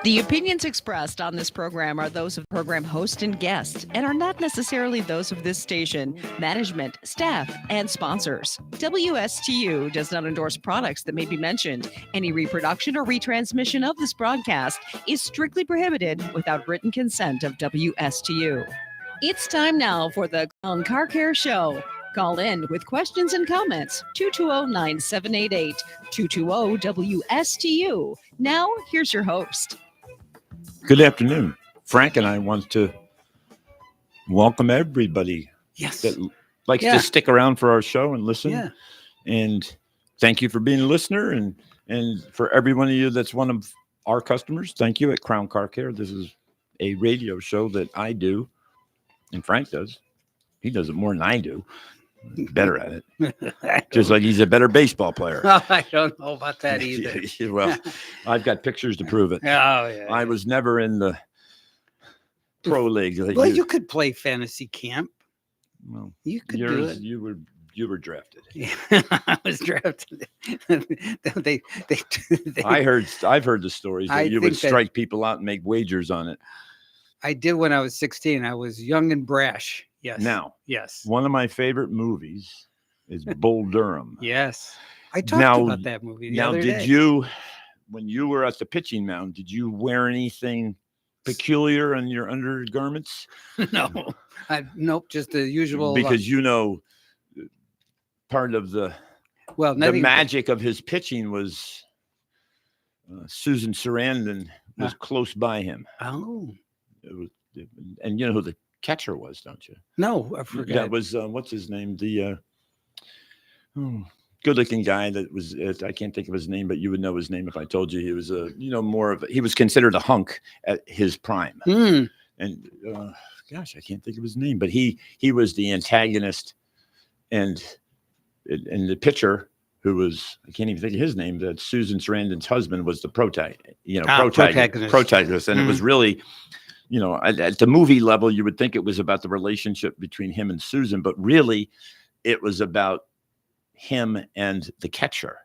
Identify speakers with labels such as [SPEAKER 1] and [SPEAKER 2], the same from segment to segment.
[SPEAKER 1] The opinions expressed on this program are those of program host and guest and are not necessarily those of this station, management, staff, and sponsors. WSTU does not endorse products that may be mentioned. Any reproduction or retransmission of this broadcast is strictly prohibited without written consent of WSTU. It's time now for the Crown Car Care Show. Call in with questions and comments, 220-9788, 220-WSTU. Now, here's your host.
[SPEAKER 2] Good afternoon. Frank and I want to welcome everybody that likes to stick around for our show and listen.
[SPEAKER 3] Yeah.
[SPEAKER 2] And thank you for being a listener. And for every one of you that's one of our customers, thank you at Crown Car Care. This is a radio show that I do, and Frank does. He does it more than I do. He's better at it. Just like he's a better baseball player.
[SPEAKER 3] I don't know about that either.
[SPEAKER 2] Well, I've got pictures to prove it.
[SPEAKER 3] Oh, yeah.
[SPEAKER 2] I was never in the pro league.
[SPEAKER 3] Well, you could play fantasy camp.
[SPEAKER 2] Well,
[SPEAKER 3] You could do it.
[SPEAKER 2] You were drafted.
[SPEAKER 3] Yeah, I was drafted. they
[SPEAKER 2] I've heard the stories that you would
[SPEAKER 3] think that-
[SPEAKER 2] strike people out and make wagers on it.
[SPEAKER 3] I did when I was 16. I was young and brash. Yes.
[SPEAKER 2] Now,
[SPEAKER 3] Yes.
[SPEAKER 2] one of my favorite movies is Bull Durham.
[SPEAKER 3] Yes. I talked about that movie the other day.
[SPEAKER 2] When you were at the pitching mound, did you wear anything peculiar on your undergarments?
[SPEAKER 3] No. Nope. Just the usual.
[SPEAKER 2] Because part of the magic of his pitching was Susan Sarandon was close by him.
[SPEAKER 3] Oh.
[SPEAKER 2] And you know who the catcher was, don't you?
[SPEAKER 3] No, I forgot.
[SPEAKER 2] That was what's his name? The good-looking guy that was. I can't think of his name, but you would know his name if I told you. He was he was considered a hunk at his prime.
[SPEAKER 3] Mm.
[SPEAKER 2] And gosh, I can't think of his name, but he was the antagonist, and the pitcher who was, I can't even think of his name. That Susan Sarandon's husband was the protagonist. And it was really. At the movie level, you would think it was about the relationship between him and Susan, but really it was about him and the catcher.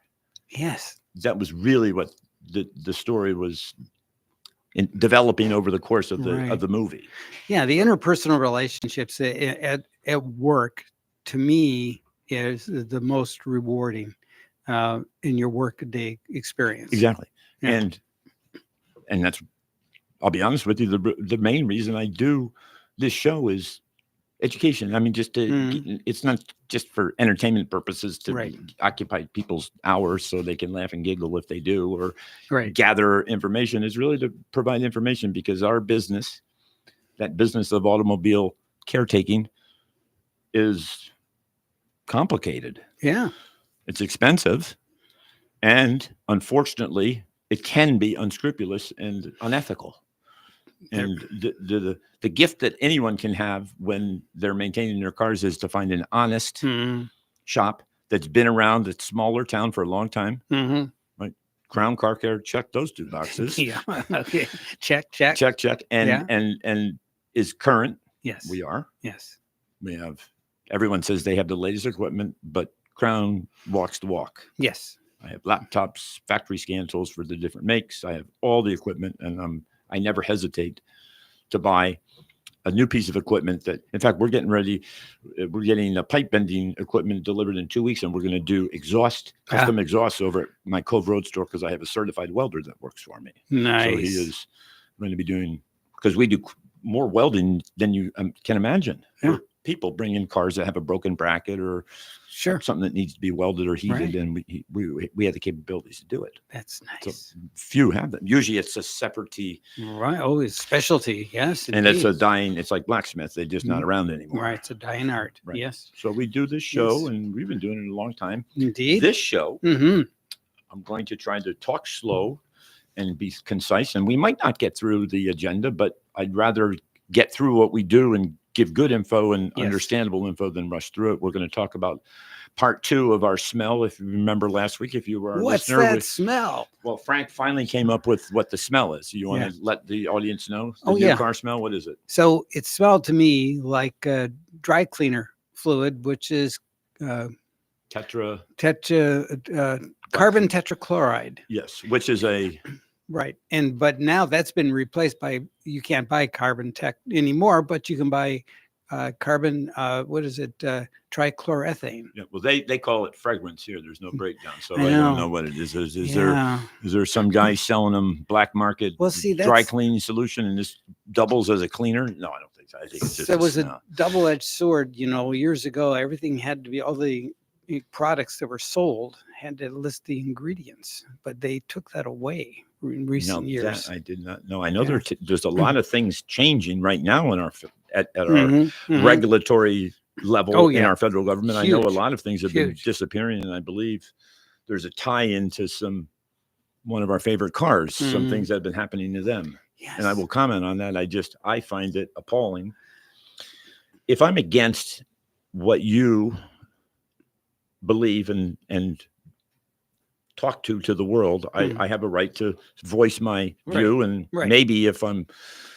[SPEAKER 3] Yes.
[SPEAKER 2] That was really what the story was developing over the course of the movie.
[SPEAKER 3] Yeah. The interpersonal relationships at work, to me, is the most rewarding in your work-a-day experience.
[SPEAKER 2] Exactly.
[SPEAKER 3] Yeah.
[SPEAKER 2] And that's, I'll be honest with you, the main reason I do this show is education. I mean, it's not just for entertainment purposes to occupy people's hours so they can laugh and giggle if they do, or gather information. It's really to provide information, because our business, that business of automobile caretaking, is complicated.
[SPEAKER 3] Yeah.
[SPEAKER 2] It's expensive. And unfortunately, it can be unscrupulous and unethical. And the gift that anyone can have when they're maintaining their cars is to find an honest shop that's been around a smaller town for a long time.
[SPEAKER 3] Mm-hmm.
[SPEAKER 2] Right? Crown Car Care, check those two boxes.
[SPEAKER 3] Yeah. Okay. Check.
[SPEAKER 2] And is current.
[SPEAKER 3] Yes.
[SPEAKER 2] We are.
[SPEAKER 3] Yes.
[SPEAKER 2] We have. Everyone says they have the latest equipment, but Crown walks the walk.
[SPEAKER 3] Yes.
[SPEAKER 2] I have laptops, factory scan tools for the different makes. I have all the equipment, and I never hesitate to buy a new piece of equipment that, in fact, we're getting a pipe bending equipment delivered in 2 weeks, and we're going to do custom exhausts over at my Cove Road store, because I have a certified welder that works for me.
[SPEAKER 3] Nice.
[SPEAKER 2] So he is going to be doing, because we do more welding than you can imagine.
[SPEAKER 3] Yeah.
[SPEAKER 2] People bring in cars that have a broken bracket or something that needs to be welded or heated, and we have the capabilities to do it.
[SPEAKER 3] That's nice.
[SPEAKER 2] So few have them. Usually it's a separate.
[SPEAKER 3] Right. Oh, it's specialty. Yes.
[SPEAKER 2] And it's it's like blacksmith. They're just not around anymore.
[SPEAKER 3] Right. It's a dying art. Right. Yes.
[SPEAKER 2] So we do this show, and we've been doing it a long time.
[SPEAKER 3] Indeed.
[SPEAKER 2] This show, I'm going to try to talk slow and be concise, and we might not get through the agenda, but I'd rather get through what we do and give good info and understandable info than rush through it. We're going to talk about part 2 of our smell. If you remember last week, if you were our listener.
[SPEAKER 3] What's that smell?
[SPEAKER 2] Well, Frank finally came up with what the smell is. You want to let the audience know the new car smell? What is it?
[SPEAKER 3] So it smelled to me like dry cleaner fluid, which is carbon tetrachloride.
[SPEAKER 2] Yes, which is a
[SPEAKER 3] Right. But now that's been replaced by, you can't buy carbon tech anymore, but you can buy carbon, what is it? Trichloroethane.
[SPEAKER 2] Yeah, well, they call it fragrance here. There's no breakdown, so
[SPEAKER 3] I
[SPEAKER 2] I don't know
[SPEAKER 3] know.
[SPEAKER 2] what it is. Is
[SPEAKER 3] Yeah.
[SPEAKER 2] there some guy selling them black market
[SPEAKER 3] Well, see,
[SPEAKER 2] dry
[SPEAKER 3] that's,
[SPEAKER 2] cleaning solution and this doubles as a cleaner? No, I don't think so. I think it's just
[SPEAKER 3] so it was
[SPEAKER 2] smell.
[SPEAKER 3] a double-edged sword, years ago. Everything had to be, all the products that were sold had to list the ingredients, but they took that away in recent years.
[SPEAKER 2] That I did not know. I know
[SPEAKER 3] Yeah.
[SPEAKER 2] there's a lot of things changing right now in our at our
[SPEAKER 3] Mhm, mhm.
[SPEAKER 2] regulatory level
[SPEAKER 3] Oh,
[SPEAKER 2] in
[SPEAKER 3] yeah.
[SPEAKER 2] our federal government. I know a
[SPEAKER 3] Huge,
[SPEAKER 2] lot of things have been
[SPEAKER 3] huge.
[SPEAKER 2] disappearing, and I believe there's a tie into one of our favorite cars, some
[SPEAKER 3] Mhm.
[SPEAKER 2] things that have been happening to them. And I
[SPEAKER 3] Yes.
[SPEAKER 2] will comment on that. I find it appalling. If I'm against what you believe and talk to the world, I have a right to voice my view. And
[SPEAKER 3] right.
[SPEAKER 2] maybe if I'm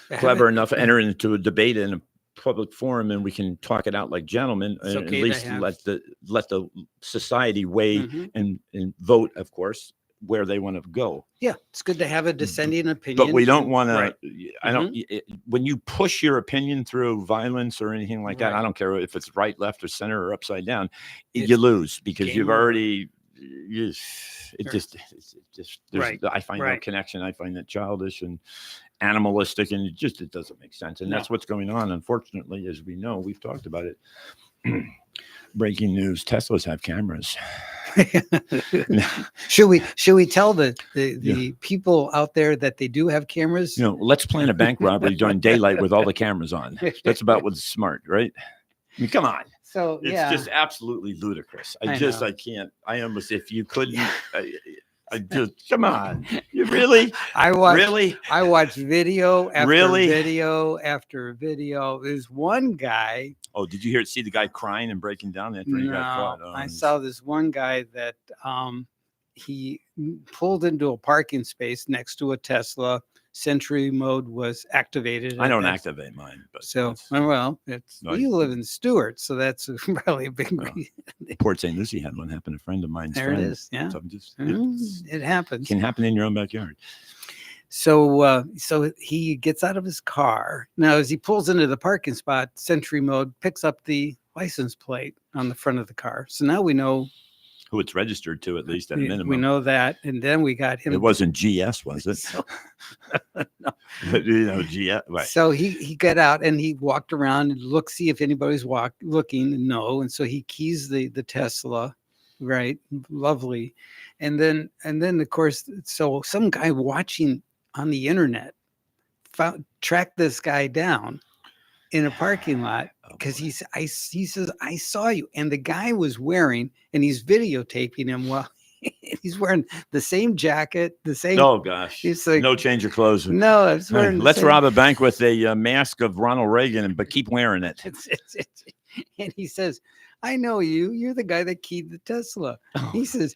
[SPEAKER 3] Have
[SPEAKER 2] clever
[SPEAKER 3] it-
[SPEAKER 2] enough, enter into a debate in a public forum and we can talk it out like gentlemen,
[SPEAKER 3] It's
[SPEAKER 2] and
[SPEAKER 3] okay
[SPEAKER 2] at
[SPEAKER 3] to
[SPEAKER 2] least
[SPEAKER 3] have-
[SPEAKER 2] let the society weigh
[SPEAKER 3] Mhm.
[SPEAKER 2] and vote, of course, where they want to go.
[SPEAKER 3] Yeah, it's good to have a dissenting opinion.
[SPEAKER 2] But we don't
[SPEAKER 3] and-
[SPEAKER 2] want
[SPEAKER 3] right.
[SPEAKER 2] to. I don't. When you push your opinion through violence or anything like that,
[SPEAKER 3] Right.
[SPEAKER 2] I don't care if it's right, left, or center, or upside down.
[SPEAKER 3] It's
[SPEAKER 2] You lose because
[SPEAKER 3] game
[SPEAKER 2] you've
[SPEAKER 3] over.
[SPEAKER 2] already. It
[SPEAKER 3] Sure.
[SPEAKER 2] just. There's,
[SPEAKER 3] Right.
[SPEAKER 2] I find no
[SPEAKER 3] Right.
[SPEAKER 2] connection. I find that childish and animalistic, and it doesn't make sense. And that's
[SPEAKER 3] No.
[SPEAKER 2] what's going on. Unfortunately, as we know, we've talked about it. Breaking news: Teslas have cameras.
[SPEAKER 3] Should we tell the people out there that they do have cameras?
[SPEAKER 2] Let's plan a bank robbery during daylight with all the cameras on. That's about what's smart, right? I mean, come on.
[SPEAKER 3] So
[SPEAKER 2] It's
[SPEAKER 3] yeah,
[SPEAKER 2] just absolutely ludicrous.
[SPEAKER 3] I know.
[SPEAKER 2] I can't. I almost, if you couldn't, I just, come on. You really?
[SPEAKER 3] I watched video after
[SPEAKER 2] Really?
[SPEAKER 3] video after video. There's one guy.
[SPEAKER 2] Oh, did you see the guy crying and breaking down after he got caught? Oh,
[SPEAKER 3] I saw this one guy that he pulled into a parking space next to a Tesla. Sentry mode was activated.
[SPEAKER 2] I don't activate mine, but
[SPEAKER 3] So
[SPEAKER 2] it's
[SPEAKER 3] it's you live in Stewart, so that's probably a big reason.
[SPEAKER 2] Port St. Lucie had one happen. A friend of mine's
[SPEAKER 3] There
[SPEAKER 2] friend.
[SPEAKER 3] it is. Yeah,
[SPEAKER 2] So just,
[SPEAKER 3] it happens.
[SPEAKER 2] can happen in your own backyard.
[SPEAKER 3] So he gets out of his car. Now, as he pulls into the parking spot, Sentry mode picks up the license plate on the front of the car. So now we know
[SPEAKER 2] Who it's registered to, at least at a minimum.
[SPEAKER 3] we know that, and then we got him.
[SPEAKER 2] It wasn't GS, was it?
[SPEAKER 3] So,
[SPEAKER 2] GS. Right.
[SPEAKER 3] so he got out and he walked around and looked, see if anybody's looking. No, and so he keys the Tesla. Right, lovely, and then of course, so some guy watching on the internet tracked this guy down in a parking lot because he says, I saw you, and the guy was wearing, and he's videotaping him while he's wearing the same jacket, the same.
[SPEAKER 2] Oh gosh,
[SPEAKER 3] He's like,
[SPEAKER 2] no change of clothes.
[SPEAKER 3] No, I was wearing.
[SPEAKER 2] Let's rob a bank with a mask of Ronald Reagan, but keep wearing it.
[SPEAKER 3] And he says, I know you. You're the guy that keyed the Tesla.
[SPEAKER 2] Oh.
[SPEAKER 3] He says,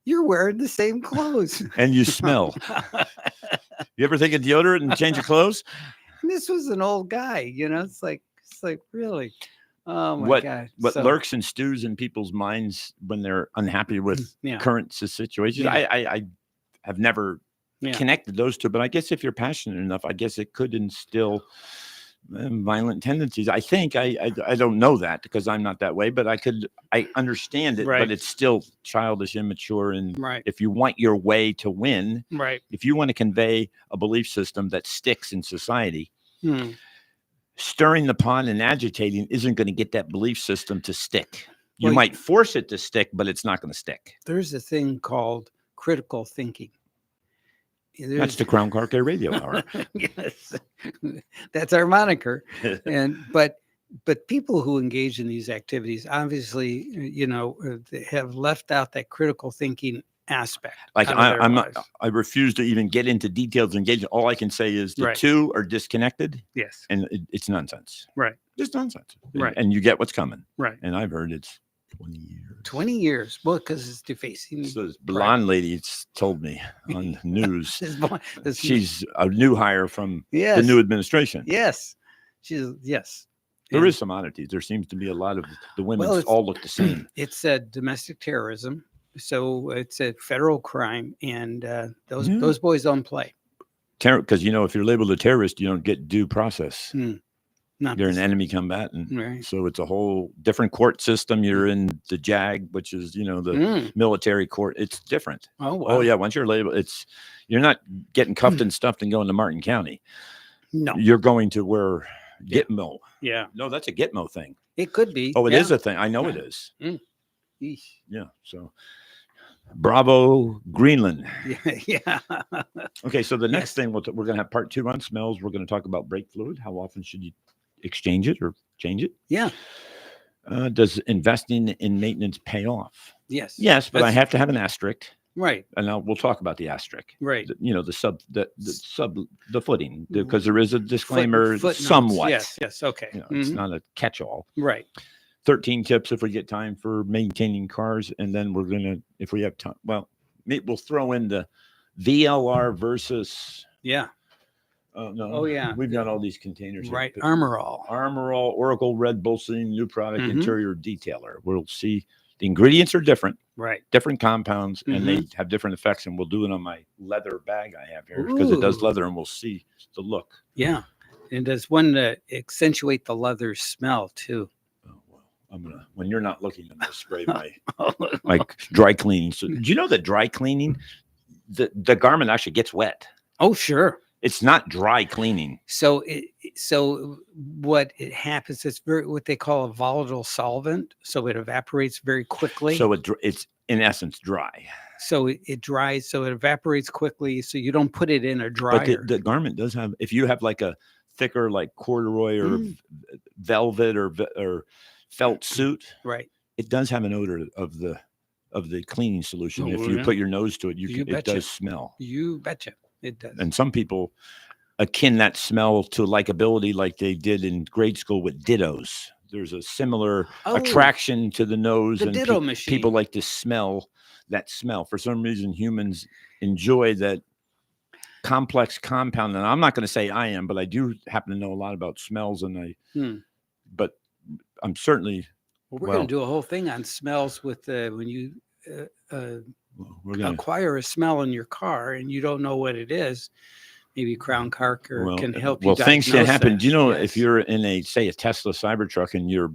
[SPEAKER 3] you're wearing the same clothes.
[SPEAKER 2] And you smell. You ever think of deodorant and change your clothes?
[SPEAKER 3] And this was an old guy, it's like really. Oh my God.
[SPEAKER 2] What lurks and stews in people's minds when they're unhappy with current situations?
[SPEAKER 3] Yeah.
[SPEAKER 2] I have never connected those two, but I guess if you're passionate enough, I guess it could instill violent tendencies. I think I don't know that because I'm not that way, but I understand it, but it's still childish, immature, and if you want your way to win, if you want to convey a belief system that sticks in society, stirring the pot and agitating isn't going to get that belief system to stick. You might force it to stick, but it's not going to stick.
[SPEAKER 3] There's a thing called critical thinking.
[SPEAKER 2] That's the Crown Car Care Radio Hour.
[SPEAKER 3] Yes, that's our moniker. But people who engage in these activities, obviously, they have left out that critical thinking aspect.
[SPEAKER 2] Like I refuse to even get into details of engagement. All I can say is the two are disconnected.
[SPEAKER 3] Yes,
[SPEAKER 2] and it's nonsense.
[SPEAKER 3] Right,
[SPEAKER 2] just nonsense.
[SPEAKER 3] Right,
[SPEAKER 2] and you get what's coming.
[SPEAKER 3] Right,
[SPEAKER 2] and I've heard it's 20 years.
[SPEAKER 3] 20 years. Well, because it's defacing.
[SPEAKER 2] So this blonde lady told me on news. She's a new hire from the new administration.
[SPEAKER 3] Yes.
[SPEAKER 2] There is some oddities. There seems to be a lot of the women all look the same.
[SPEAKER 3] It's domestic terrorism So it's a federal crime, and those
[SPEAKER 2] Yeah.
[SPEAKER 3] those boys don't play.
[SPEAKER 2] Because if you're labeled a terrorist, you don't get due process.
[SPEAKER 3] Not
[SPEAKER 2] You're an
[SPEAKER 3] this-
[SPEAKER 2] enemy combatant.
[SPEAKER 3] Right.
[SPEAKER 2] So it's a whole different court system. You're in the JAG, which is the military court. It's different.
[SPEAKER 3] Oh wow.
[SPEAKER 2] Oh yeah, once you're labeled, you're not getting cuffed and stuffed and going to Martin County.
[SPEAKER 3] No.
[SPEAKER 2] You're going to where Gitmo.
[SPEAKER 3] Yeah.
[SPEAKER 2] No, that's a Gitmo thing.
[SPEAKER 3] It could be.
[SPEAKER 2] Oh, it
[SPEAKER 3] yeah.
[SPEAKER 2] is a thing. I know it is.
[SPEAKER 3] Eesh.
[SPEAKER 2] Yeah. So Bravo, Greenland.
[SPEAKER 3] Yeah.
[SPEAKER 2] Okay. So the next
[SPEAKER 3] Yes.
[SPEAKER 2] thing we're going to have part 2 on smells. We're going to talk about brake fluid. How often should you exchange it or change it?
[SPEAKER 3] Yeah.
[SPEAKER 2] Does investing in maintenance pay off?
[SPEAKER 3] Yes.
[SPEAKER 2] Yes, but I
[SPEAKER 3] That's-
[SPEAKER 2] have to have an asterisk,
[SPEAKER 3] Right.
[SPEAKER 2] and we'll talk about the asterisk.
[SPEAKER 3] Right.
[SPEAKER 2] The footing, because there is a disclaimer
[SPEAKER 3] Footnotes.
[SPEAKER 2] somewhat.
[SPEAKER 3] Yes. Okay.
[SPEAKER 2] It's not a catch-all.
[SPEAKER 3] Right.
[SPEAKER 2] 13 tips if we get time for maintaining cars, and then we're gonna, if we have time, we'll throw in the VLR versus.
[SPEAKER 3] Yeah.
[SPEAKER 2] No.
[SPEAKER 3] Oh, yeah.
[SPEAKER 2] We've got all these containers.
[SPEAKER 3] Right.
[SPEAKER 2] Here.
[SPEAKER 3] Armor All.
[SPEAKER 2] Oracle, Red Bull, new product,
[SPEAKER 3] Mhm.
[SPEAKER 2] interior detailer. We'll see the ingredients are different.
[SPEAKER 3] Right.
[SPEAKER 2] Different compounds, and they
[SPEAKER 3] Mm-hmm.
[SPEAKER 2] have different effects, and we'll do it on my leather bag I have here because it does
[SPEAKER 3] Ooh.
[SPEAKER 2] leather, and we'll see the look.
[SPEAKER 3] Yeah. And does one accentuate the leather smell too?
[SPEAKER 2] Oh, well, when you're not looking, I'm gonna spray my dry cleaning. So do you know that dry cleaning, the garment actually gets wet?
[SPEAKER 3] Oh, sure.
[SPEAKER 2] It's not dry cleaning.
[SPEAKER 3] So what it happens, it's what they call a volatile solvent. So it evaporates very quickly.
[SPEAKER 2] So it's in essence dry.
[SPEAKER 3] So it dries, so it evaporates quickly. So you don't put it in a dryer.
[SPEAKER 2] But the garment does have, if you have like a thicker, like corduroy or velvet or felt suit,
[SPEAKER 3] right.
[SPEAKER 2] it does have an odor of the cleaning solution.
[SPEAKER 3] Oh,
[SPEAKER 2] If you
[SPEAKER 3] yeah.
[SPEAKER 2] put your nose to it,
[SPEAKER 3] You
[SPEAKER 2] it
[SPEAKER 3] betcha.
[SPEAKER 2] does smell.
[SPEAKER 3] You betcha. It does.
[SPEAKER 2] And some people akin that smell to likability, like they did in grade school with dittos. There's a similar attraction to the nose,
[SPEAKER 3] the
[SPEAKER 2] and
[SPEAKER 3] ditto machine.
[SPEAKER 2] people like to smell that smell. For some reason, humans enjoy that complex compound. And I'm not going to say I am, but I do happen to know a lot about smells, and but I'm certainly.
[SPEAKER 3] Well, we're going to do a whole thing on smells with when you
[SPEAKER 2] we're gonna,
[SPEAKER 3] acquire a smell in your car and you don't know what it is. Maybe Crown Carker can help you.
[SPEAKER 2] Well, things can happen.
[SPEAKER 3] That.
[SPEAKER 2] Do you know
[SPEAKER 3] Yes.
[SPEAKER 2] if you're in a Tesla Cybertruck and you're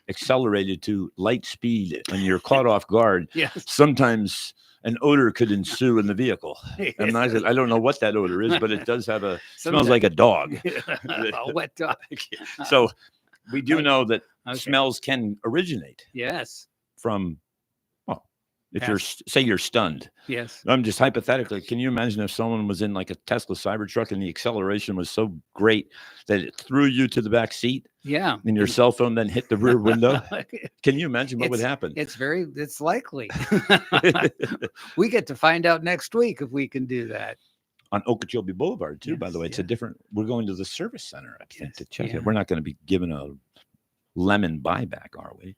[SPEAKER 2] accelerated to light speed and you're caught off guard,
[SPEAKER 3] Yes.
[SPEAKER 2] sometimes an odor could ensue in the vehicle. And I don't know what that odor is, but it does have smells like a dog.
[SPEAKER 3] A wet dog.
[SPEAKER 2] So we do know that
[SPEAKER 3] Okay.
[SPEAKER 2] smells can originate
[SPEAKER 3] Yes.
[SPEAKER 2] from, if
[SPEAKER 3] Yes.
[SPEAKER 2] you're stunned.
[SPEAKER 3] Yes.
[SPEAKER 2] I'm just hypothetically, can you imagine if someone was in like a Tesla Cybertruck and the acceleration was so great that it threw you to the back seat
[SPEAKER 3] Yeah.
[SPEAKER 2] and your cell phone then hit the rear window? Can you imagine what would happen?
[SPEAKER 3] It's likely. We get to find out next week if we can do that.
[SPEAKER 2] On Okeechobee Boulevard too, by
[SPEAKER 3] Yes,
[SPEAKER 2] the way. It's we're going to the service center, I think,
[SPEAKER 3] Yes,
[SPEAKER 2] to check
[SPEAKER 3] yeah.
[SPEAKER 2] it. We're not going to be given a lemon buyback, are we?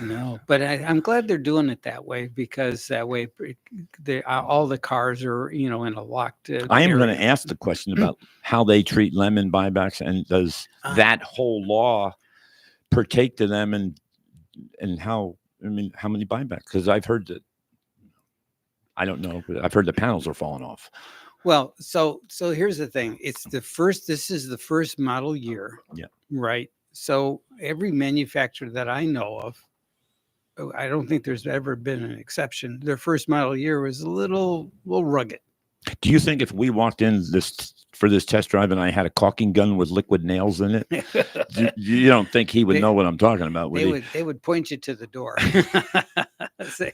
[SPEAKER 3] No, but I'm glad they're doing it that way, because that way all the cars are, in a locked.
[SPEAKER 2] I am going to
[SPEAKER 3] area.
[SPEAKER 2] ask the question about how they treat lemon buybacks, and does that whole law partake to them, and how many buybacks? Because I've heard that, I don't know, but I've heard the panels are falling off.
[SPEAKER 3] Well, so here's the thing. This is the first model year.
[SPEAKER 2] Yeah.
[SPEAKER 3] Right. So every manufacturer that I know of, I don't think there's ever been an exception. Their first model year was a little rugged.
[SPEAKER 2] Do you think if we walked in for this test drive and I had a caulking gun with liquid nails in it, you don't think he would know what I'm talking about?
[SPEAKER 3] They would point you to the door. Say-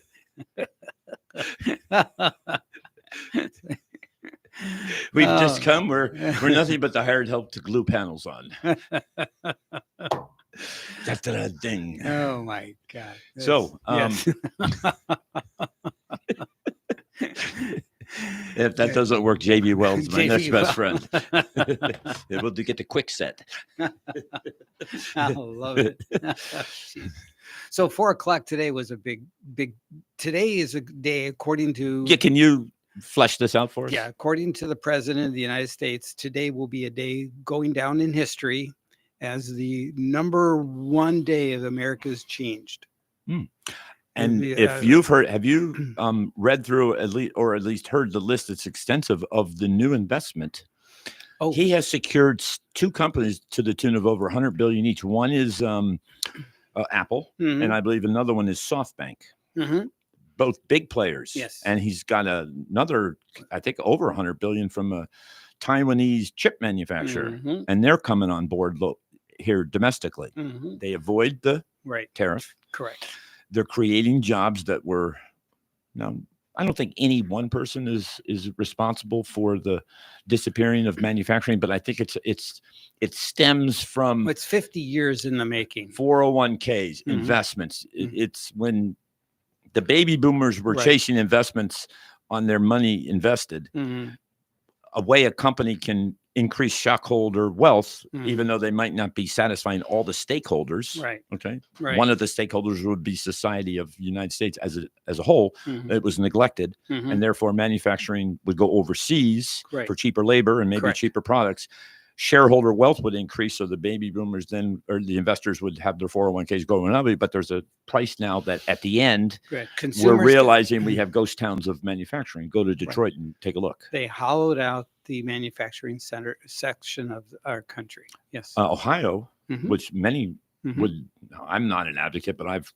[SPEAKER 2] We've just come. We're nothing but the hired help to glue panels on. That's the ding.
[SPEAKER 3] Oh my God.
[SPEAKER 2] So,
[SPEAKER 3] Yes.
[SPEAKER 2] if that doesn't work, JB Weld's my next
[SPEAKER 3] JB
[SPEAKER 2] best
[SPEAKER 3] Weld.
[SPEAKER 2] friend. We'll get the quick set.
[SPEAKER 3] I love it. Jeez. So 4:00 today was a big. Today is a day, according to.
[SPEAKER 2] Yeah, can you flesh this out for us?
[SPEAKER 3] Yeah, according to the president of the United States, today will be a day going down in history as the #1 day of America's changed.
[SPEAKER 2] And if you've heard, have you read through at least heard the list that's extensive of the new investment?
[SPEAKER 3] Oh,
[SPEAKER 2] he has secured two companies to the tune of over 100 billion each. One is Apple, and I believe another one is SoftBank. Both big players.
[SPEAKER 3] Yes.
[SPEAKER 2] And he's got another, I think, over 100 billion from a Taiwanese chip manufacturer, and they're coming on board here domestically. They avoid the tariff.
[SPEAKER 3] Correct.
[SPEAKER 2] They're creating jobs that were now. I don't think any one person is responsible for the disappearing of manufacturing, but I think it stems from
[SPEAKER 3] it's 50 years in the making.
[SPEAKER 2] 401ks, investments. It's when the baby boomers were chasing investments on their money invested. A way a company can increase stockholder wealth, even though they might not be satisfying all the stakeholders.
[SPEAKER 3] Right.
[SPEAKER 2] Okay.
[SPEAKER 3] Right.
[SPEAKER 2] One of the stakeholders would be society of the United States as a whole. It was neglected, and therefore manufacturing would go overseas for cheaper labor and maybe cheaper products. Shareholder wealth would increase, so the baby boomers then, or the investors, would have their 401ks going up. But there's a price now that at the end, we're realizing we have ghost towns of manufacturing. Go to Detroit and take a look.
[SPEAKER 3] They hollowed out the manufacturing center section of our country. Yes.
[SPEAKER 2] Ohio, which many would. I'm not an advocate, but I've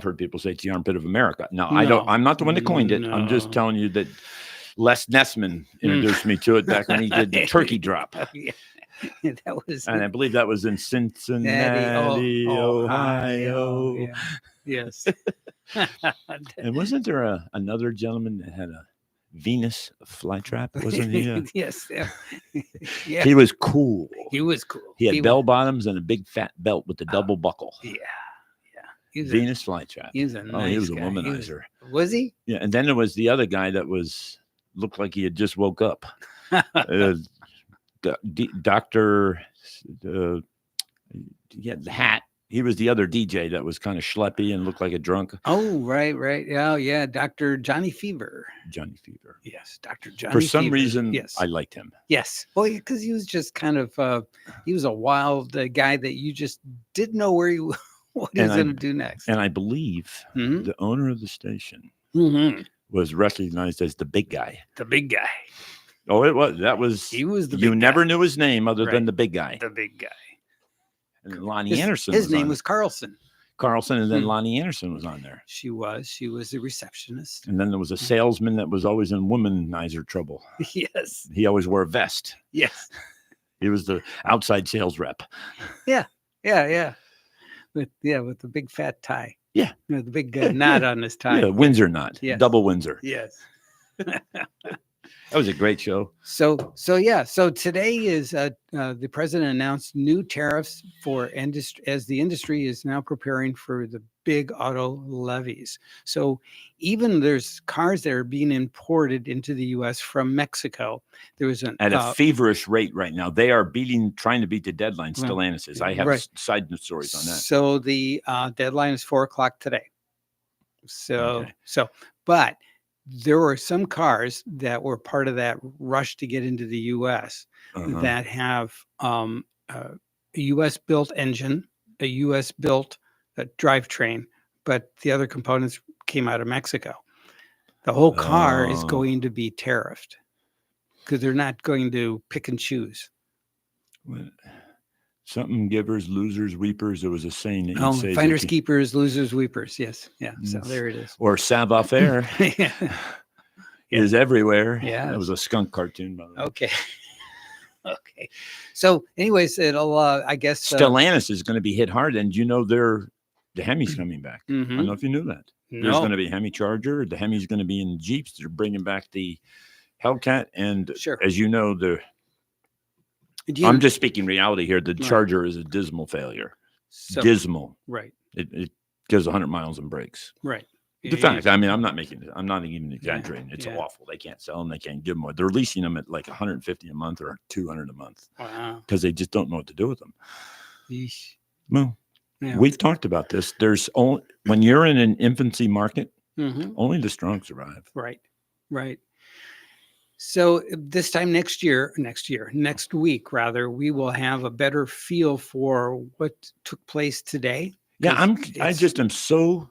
[SPEAKER 2] heard people say it's the armpit of America. Now, I'm not the one that coined it. I'm just telling you that Les Nessman introduced me to it back when he did the turkey drop.
[SPEAKER 3] That was,
[SPEAKER 2] and I believe that was in Cincinnati, Ohio.
[SPEAKER 3] Yeah. Yes.
[SPEAKER 2] And wasn't there another gentleman that had a Venus flytrap? Wasn't he?
[SPEAKER 3] Yes.
[SPEAKER 2] Yeah. He was cool.
[SPEAKER 3] He was cool.
[SPEAKER 2] He had bell bottoms and a big fat belt with a double buckle.
[SPEAKER 3] Yeah.
[SPEAKER 2] Venus flytrap.
[SPEAKER 3] He was a nice
[SPEAKER 2] he was a
[SPEAKER 3] guy.
[SPEAKER 2] womanizer.
[SPEAKER 3] Was he?
[SPEAKER 2] Yeah. And then there was the other guy that looked like he had just woke up. Doctor, the hat. He was the other DJ that was kind of schleppy and looked like a drunk.
[SPEAKER 3] Oh, right. Oh, yeah. Dr. Johnny Fever.
[SPEAKER 2] Johnny Fever.
[SPEAKER 3] Yes, Dr. Johnny
[SPEAKER 2] For some
[SPEAKER 3] Fever.
[SPEAKER 2] reason,
[SPEAKER 3] yes.
[SPEAKER 2] I liked him.
[SPEAKER 3] Yes. Well, because he was just kind of, he was a wild guy that you just didn't know what he was going to do next.
[SPEAKER 2] And I believe the owner of the station was recognized as the big guy.
[SPEAKER 3] The big guy.
[SPEAKER 2] Oh, it was. That was.
[SPEAKER 3] He was the big
[SPEAKER 2] You never
[SPEAKER 3] guy.
[SPEAKER 2] knew his name other than the big guy.
[SPEAKER 3] The big guy.
[SPEAKER 2] And Lonnie Anderson.
[SPEAKER 3] His name was Carlson.
[SPEAKER 2] And then Lonnie Anderson was on there.
[SPEAKER 3] She was the receptionist.
[SPEAKER 2] And then there was a salesman that was always in womanizer trouble.
[SPEAKER 3] Yes.
[SPEAKER 2] He always wore a vest.
[SPEAKER 3] Yes.
[SPEAKER 2] He was the outside sales rep.
[SPEAKER 3] Yeah. With the big fat tie.
[SPEAKER 2] Yeah.
[SPEAKER 3] The big knot on his tie.
[SPEAKER 2] Yeah, Windsor knot.
[SPEAKER 3] Yes.
[SPEAKER 2] Double Windsor.
[SPEAKER 3] Yes.
[SPEAKER 2] That was a great show.
[SPEAKER 3] So today is the president announced new tariffs for industry, as the industry is now preparing for the big auto levies. So even there's cars that are being imported into the U.S. from Mexico. There was
[SPEAKER 2] at a feverish rate right now. They are trying to beat the deadline. Stellantis is. I have side stories on that.
[SPEAKER 3] So the deadline is 4:00 today. But there were some cars that were part of that rush to get into the U.S. That have a U.S. built engine, a U.S. built drivetrain, but the other components came out of Mexico. The whole car is going to be tariffed because they're not going to pick and choose.
[SPEAKER 2] Something givers, losers, weepers. There was a saying that you'd say.
[SPEAKER 3] Finders, keepers, losers, weepers. Yes. Yeah. So there it is.
[SPEAKER 2] Or savoir-faire is everywhere.
[SPEAKER 3] Yeah.
[SPEAKER 2] That was a skunk cartoon, by the way.
[SPEAKER 3] Okay. Okay. So anyways, it'll, I guess.
[SPEAKER 2] Stellantis is going to be hit hard. And the Hemi's coming back. I don't know if you knew that.
[SPEAKER 3] No.
[SPEAKER 2] There's going to be a Hemi Charger. The Hemi's going to be in Jeeps. They're bringing back the Hellcat. And as you know, I'm just speaking reality here. The Charger is a dismal failure. Dismal.
[SPEAKER 3] Right.
[SPEAKER 2] It goes 100 miles and breaks.
[SPEAKER 3] Right.
[SPEAKER 2] The fact, I mean, I'm not even exaggerating. It's awful. They can't sell them. They can't give them away. They're leasing them at like $150 a month or $200 a month.
[SPEAKER 3] Wow.
[SPEAKER 2] Because they just don't know what to do with them.
[SPEAKER 3] Yeesh.
[SPEAKER 2] Well, we've talked about this. When you're in an infancy market, only the strong survive.
[SPEAKER 3] Right. So this time next week, rather, we will have a better feel for what took place today.
[SPEAKER 2] Yeah, I just am so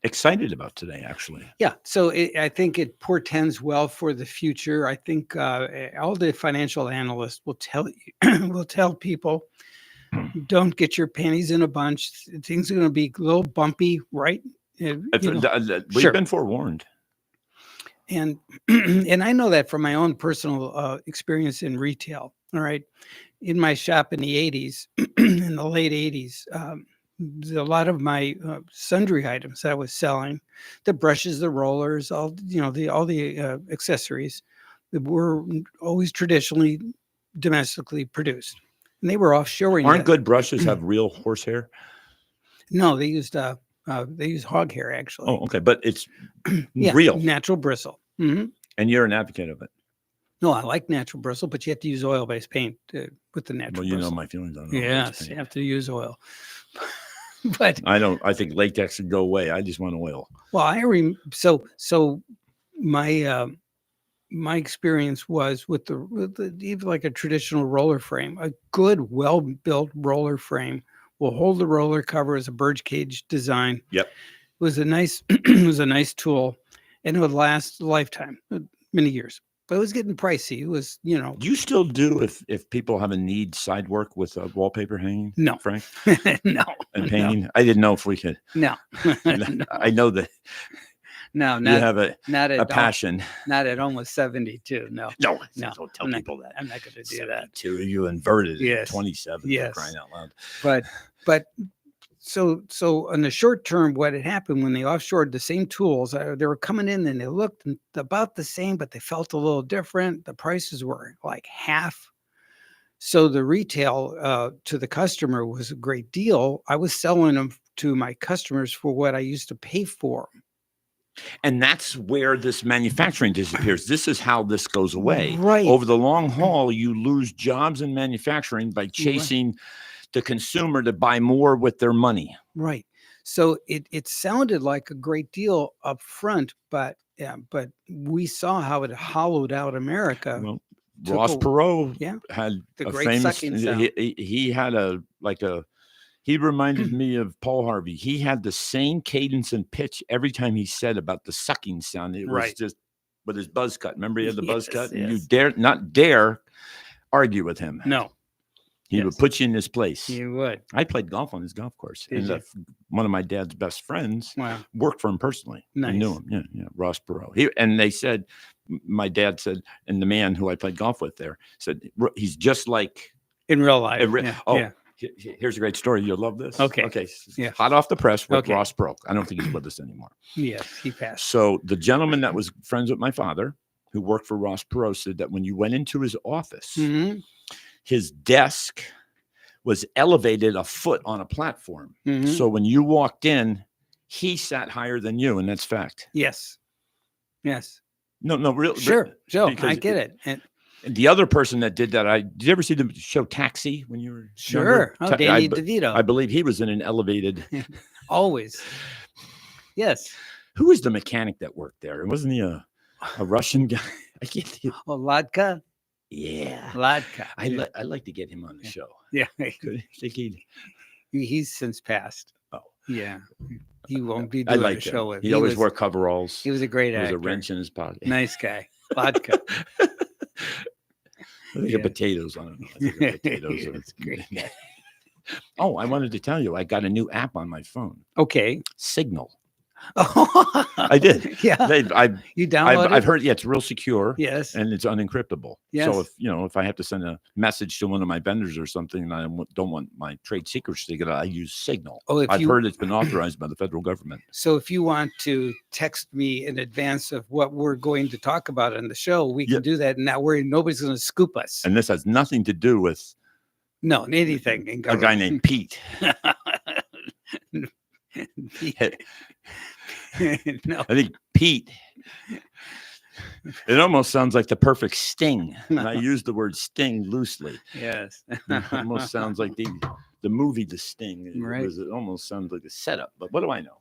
[SPEAKER 2] excited about today, actually.
[SPEAKER 3] Yeah. So I think it portends well for the future. I think all the financial analysts will tell you, will tell people, don't get your panties in a bunch. Things are going to be a little bumpy, right?
[SPEAKER 2] We've been forewarned.
[SPEAKER 3] And and I know that from my own personal experience in retail. All right. In my shop in the 80s, in the late 80s, a lot of my sundry items that I was selling, the brushes, the rollers, all the accessories that were always traditionally domestically produced, and they were offshoring.
[SPEAKER 2] Aren't good brushes have real horsehair?
[SPEAKER 3] No, they used hog hair actually.
[SPEAKER 2] Oh, okay, but it's
[SPEAKER 3] Yeah,
[SPEAKER 2] real
[SPEAKER 3] natural bristle. Mm-hmm.
[SPEAKER 2] And you're an advocate of it.
[SPEAKER 3] No, I like natural bristle, but you have to use oil-based paint with the natural.
[SPEAKER 2] Well, you
[SPEAKER 3] bristle.
[SPEAKER 2] know my feelings on it.
[SPEAKER 3] Yes, you have to use oil. But
[SPEAKER 2] I don't. I think latex should go away. I just want oil.
[SPEAKER 3] Well, so my my experience was with the even like a traditional roller frame. A good, well-built roller frame will hold the roller cover as a birdcage design.
[SPEAKER 2] Yep.
[SPEAKER 3] It was a nice it was a nice tool, and it would last a lifetime, many years. But it was getting pricey. It was,
[SPEAKER 2] Do you still do if people have a need side work with wallpaper hanging?
[SPEAKER 3] No,
[SPEAKER 2] Frank.
[SPEAKER 3] No.
[SPEAKER 2] And painting. I didn't know if we could.
[SPEAKER 3] No.
[SPEAKER 2] No. I know that.
[SPEAKER 3] No,
[SPEAKER 2] you have a passion.
[SPEAKER 3] Not at almost 72. No.
[SPEAKER 2] No. Don't tell
[SPEAKER 3] I'm
[SPEAKER 2] people that.
[SPEAKER 3] I'm not going to do that.
[SPEAKER 2] You inverted it.
[SPEAKER 3] Yes.
[SPEAKER 2] 27.
[SPEAKER 3] Yes.
[SPEAKER 2] Crying out loud.
[SPEAKER 3] But so in the short term, what had happened when they offshored the same tools, they were coming in and they looked about the same, but they felt a little different. The prices were like half. So the retail to the customer was a great deal. I was selling them to my customers for what I used to pay for them.
[SPEAKER 2] And that's where this manufacturing disappears. This is how this goes away.
[SPEAKER 3] Right.
[SPEAKER 2] Over the long haul, you lose jobs in manufacturing by chasing the consumer to buy more with their money.
[SPEAKER 3] Right. So it sounded like a great deal up front, but we saw how it hollowed out America.
[SPEAKER 2] Well, Ross Perot had
[SPEAKER 3] the
[SPEAKER 2] a
[SPEAKER 3] great
[SPEAKER 2] famous.
[SPEAKER 3] sucking sound.
[SPEAKER 2] He had he reminded me of Paul Harvey. He had the same cadence and pitch every time he said about the sucking sound. It was just with his buzz cut. Remember, he had the buzz cut, and you not dare argue with him.
[SPEAKER 3] No.
[SPEAKER 2] He would put you in his place.
[SPEAKER 3] He would.
[SPEAKER 2] I played golf on his golf course. One of my dad's best friends worked for him personally.
[SPEAKER 3] Nice.
[SPEAKER 2] I knew him. Yeah, Ross Perot. And they said, my dad said, and the man who I played golf with there said, he's just like
[SPEAKER 3] in real life.
[SPEAKER 2] Here's a great story. You'll love this.
[SPEAKER 3] Okay.
[SPEAKER 2] Yeah. Hot off the press with Ross Perot. I don't think he's with us anymore.
[SPEAKER 3] Yes, he passed.
[SPEAKER 2] So the gentleman that was friends with my father, who worked for Ross Perot, said that when you went into his office, his desk was elevated a foot on a platform. So when you walked in, he sat higher than you, and that's fact.
[SPEAKER 3] Yes.
[SPEAKER 2] No, real.
[SPEAKER 3] Sure. I get it. And
[SPEAKER 2] the other person that did that, did you ever see the show Taxi when you were
[SPEAKER 3] younger? Oh, Danny DeVito.
[SPEAKER 2] I believe he was in an elevated.
[SPEAKER 3] Always. Yes.
[SPEAKER 2] Who was the mechanic that worked there? Wasn't he a Russian guy? I can't think.
[SPEAKER 3] Oh, Ladka.
[SPEAKER 2] Yeah,
[SPEAKER 3] Ladka.
[SPEAKER 2] I'd like to get him on the show.
[SPEAKER 3] Yeah,
[SPEAKER 2] he's
[SPEAKER 3] since passed.
[SPEAKER 2] Oh,
[SPEAKER 3] yeah. He won't be doing a show with.
[SPEAKER 2] He always wore coveralls.
[SPEAKER 3] He was a great actor.
[SPEAKER 2] There was a wrench in his pocket.
[SPEAKER 3] Nice guy. Vodka.
[SPEAKER 2] I think of potatoes. I don't know. I think of potatoes.
[SPEAKER 3] It's great.
[SPEAKER 2] Oh, I wanted to tell you, I got a new app on my phone.
[SPEAKER 3] Okay.
[SPEAKER 2] Signal.
[SPEAKER 3] Oh,
[SPEAKER 2] I did.
[SPEAKER 3] Yeah. You downloaded it?
[SPEAKER 2] I've heard. Yeah, it's real secure.
[SPEAKER 3] Yes.
[SPEAKER 2] And it's unencryptable.
[SPEAKER 3] Yes.
[SPEAKER 2] So if I have to send a message to one of my vendors or something, and I don't want my trade secrets to get out, I use Signal.
[SPEAKER 3] Oh,
[SPEAKER 2] I've heard it's been authorized by the federal government.
[SPEAKER 3] So if you want to text me in advance of what we're going to talk about on the show, we can do that. And not worry, nobody's going to scoop us.
[SPEAKER 2] And this has nothing to do with
[SPEAKER 3] anything.
[SPEAKER 2] A guy named Pete.
[SPEAKER 3] No.
[SPEAKER 2] I think Pete. It almost sounds like the perfect sting. And I use the word sting loosely.
[SPEAKER 3] Yes.
[SPEAKER 2] It almost sounds like the movie The Sting.
[SPEAKER 3] Right.
[SPEAKER 2] It almost sounds like a setup. But what do I know?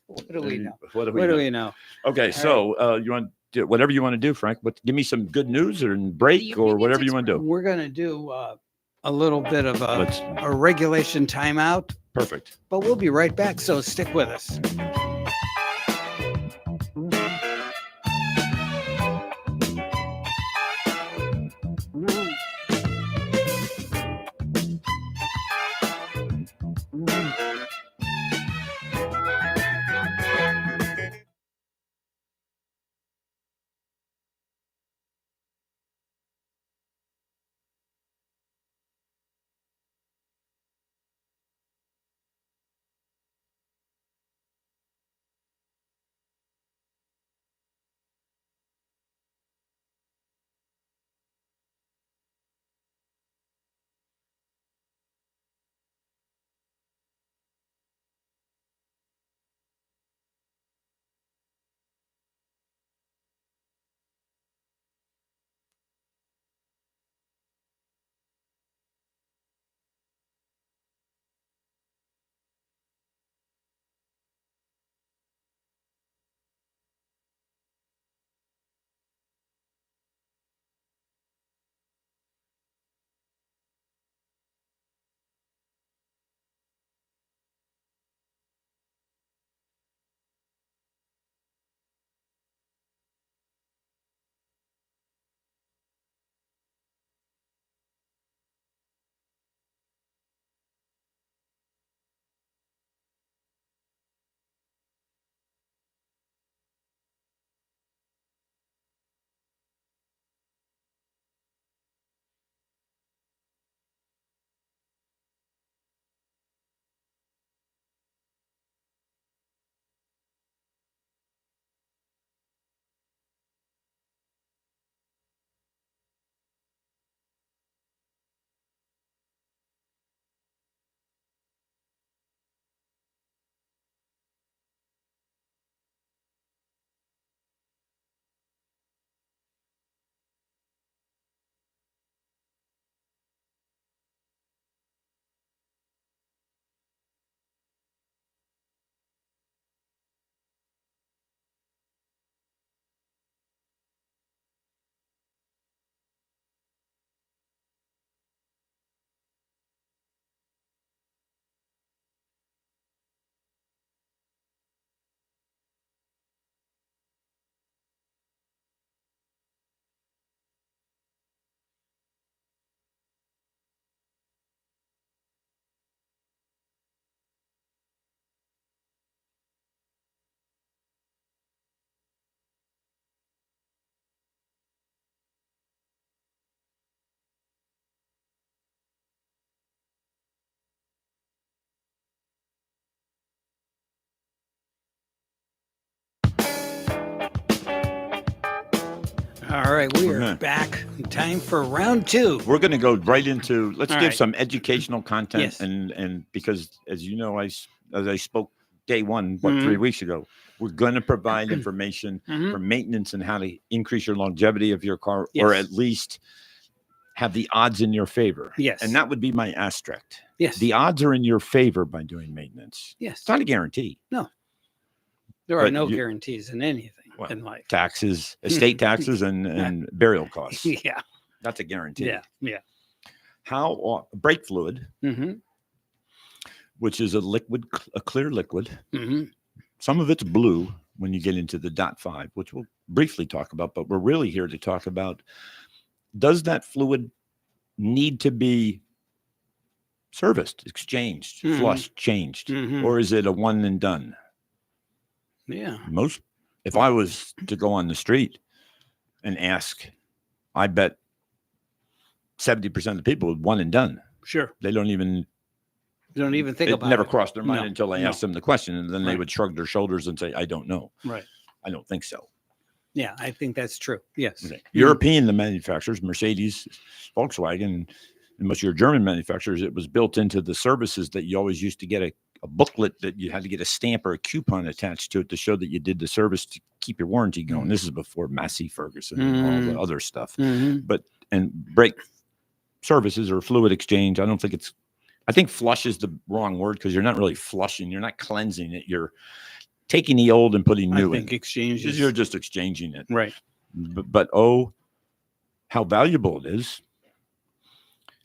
[SPEAKER 3] What do we know?
[SPEAKER 2] What do we know? Okay, so you want to do whatever you want to do, Frank. But give me some good news or break or whatever you want to do.
[SPEAKER 3] We're going to do a little bit of a regulation timeout.
[SPEAKER 2] Perfect.
[SPEAKER 3] But we'll be right back, so stick with us. All right, we are
[SPEAKER 2] Okay.
[SPEAKER 3] back. Time for round 2.
[SPEAKER 2] We're going to go right into. Let's
[SPEAKER 3] All
[SPEAKER 2] give
[SPEAKER 3] right.
[SPEAKER 2] some educational content,
[SPEAKER 3] Yes.
[SPEAKER 2] and because as you know, as I spoke day one,
[SPEAKER 3] Mhm.
[SPEAKER 2] 3 weeks ago, we're going to provide information for maintenance and how to increase your longevity of your car, or
[SPEAKER 3] Yes.
[SPEAKER 2] at least have the odds in your favor.
[SPEAKER 3] Yes.
[SPEAKER 2] And that would be my asterisk.
[SPEAKER 3] Yes.
[SPEAKER 2] The odds are in your favor by doing maintenance.
[SPEAKER 3] Yes.
[SPEAKER 2] It's not a guarantee.
[SPEAKER 3] No. There are
[SPEAKER 2] But
[SPEAKER 3] no guarantees in anything
[SPEAKER 2] Well,
[SPEAKER 3] in life.
[SPEAKER 2] taxes, estate taxes, and burial costs.
[SPEAKER 3] Yeah.
[SPEAKER 2] That's a guarantee.
[SPEAKER 3] Yeah. Yeah.
[SPEAKER 2] How brake fluid,
[SPEAKER 3] Mm-hmm.
[SPEAKER 2] which is a clear liquid.
[SPEAKER 3] Mm-hmm.
[SPEAKER 2] Some of it's blue when you get into the .5, which we'll briefly talk about, but we're really here to talk about, does that fluid need to be serviced, exchanged, flushed, changed, or is it a one and done?
[SPEAKER 3] Yeah.
[SPEAKER 2] If I was to go on the street and ask, I bet 70% of the people would one and done.
[SPEAKER 3] Sure.
[SPEAKER 2] They don't even
[SPEAKER 3] think
[SPEAKER 2] it
[SPEAKER 3] about
[SPEAKER 2] never
[SPEAKER 3] it.
[SPEAKER 2] crossed their mind
[SPEAKER 3] No,
[SPEAKER 2] until I
[SPEAKER 3] no.
[SPEAKER 2] asked them the question, and then they
[SPEAKER 3] Right.
[SPEAKER 2] would shrug their shoulders and say, I don't know.
[SPEAKER 3] Right.
[SPEAKER 2] I don't think so.
[SPEAKER 3] Yeah, I think that's true. Yes.
[SPEAKER 2] Okay. European, the manufacturers, Mercedes, Volkswagen, and most of your German manufacturers, it was built into the services that you always used to get a booklet that you had to get a stamp or a coupon attached to it to show that you did the service to keep your warranty going. This is before Massey Ferguson and all the other stuff. And brake services or fluid exchange, I think flush is the wrong word, because you're not really flushing. You're not cleansing it. You're taking the old and putting new
[SPEAKER 3] I think
[SPEAKER 2] in.
[SPEAKER 3] exchanges.
[SPEAKER 2] You're just exchanging it.
[SPEAKER 3] Right.
[SPEAKER 2] But oh, how valuable it is.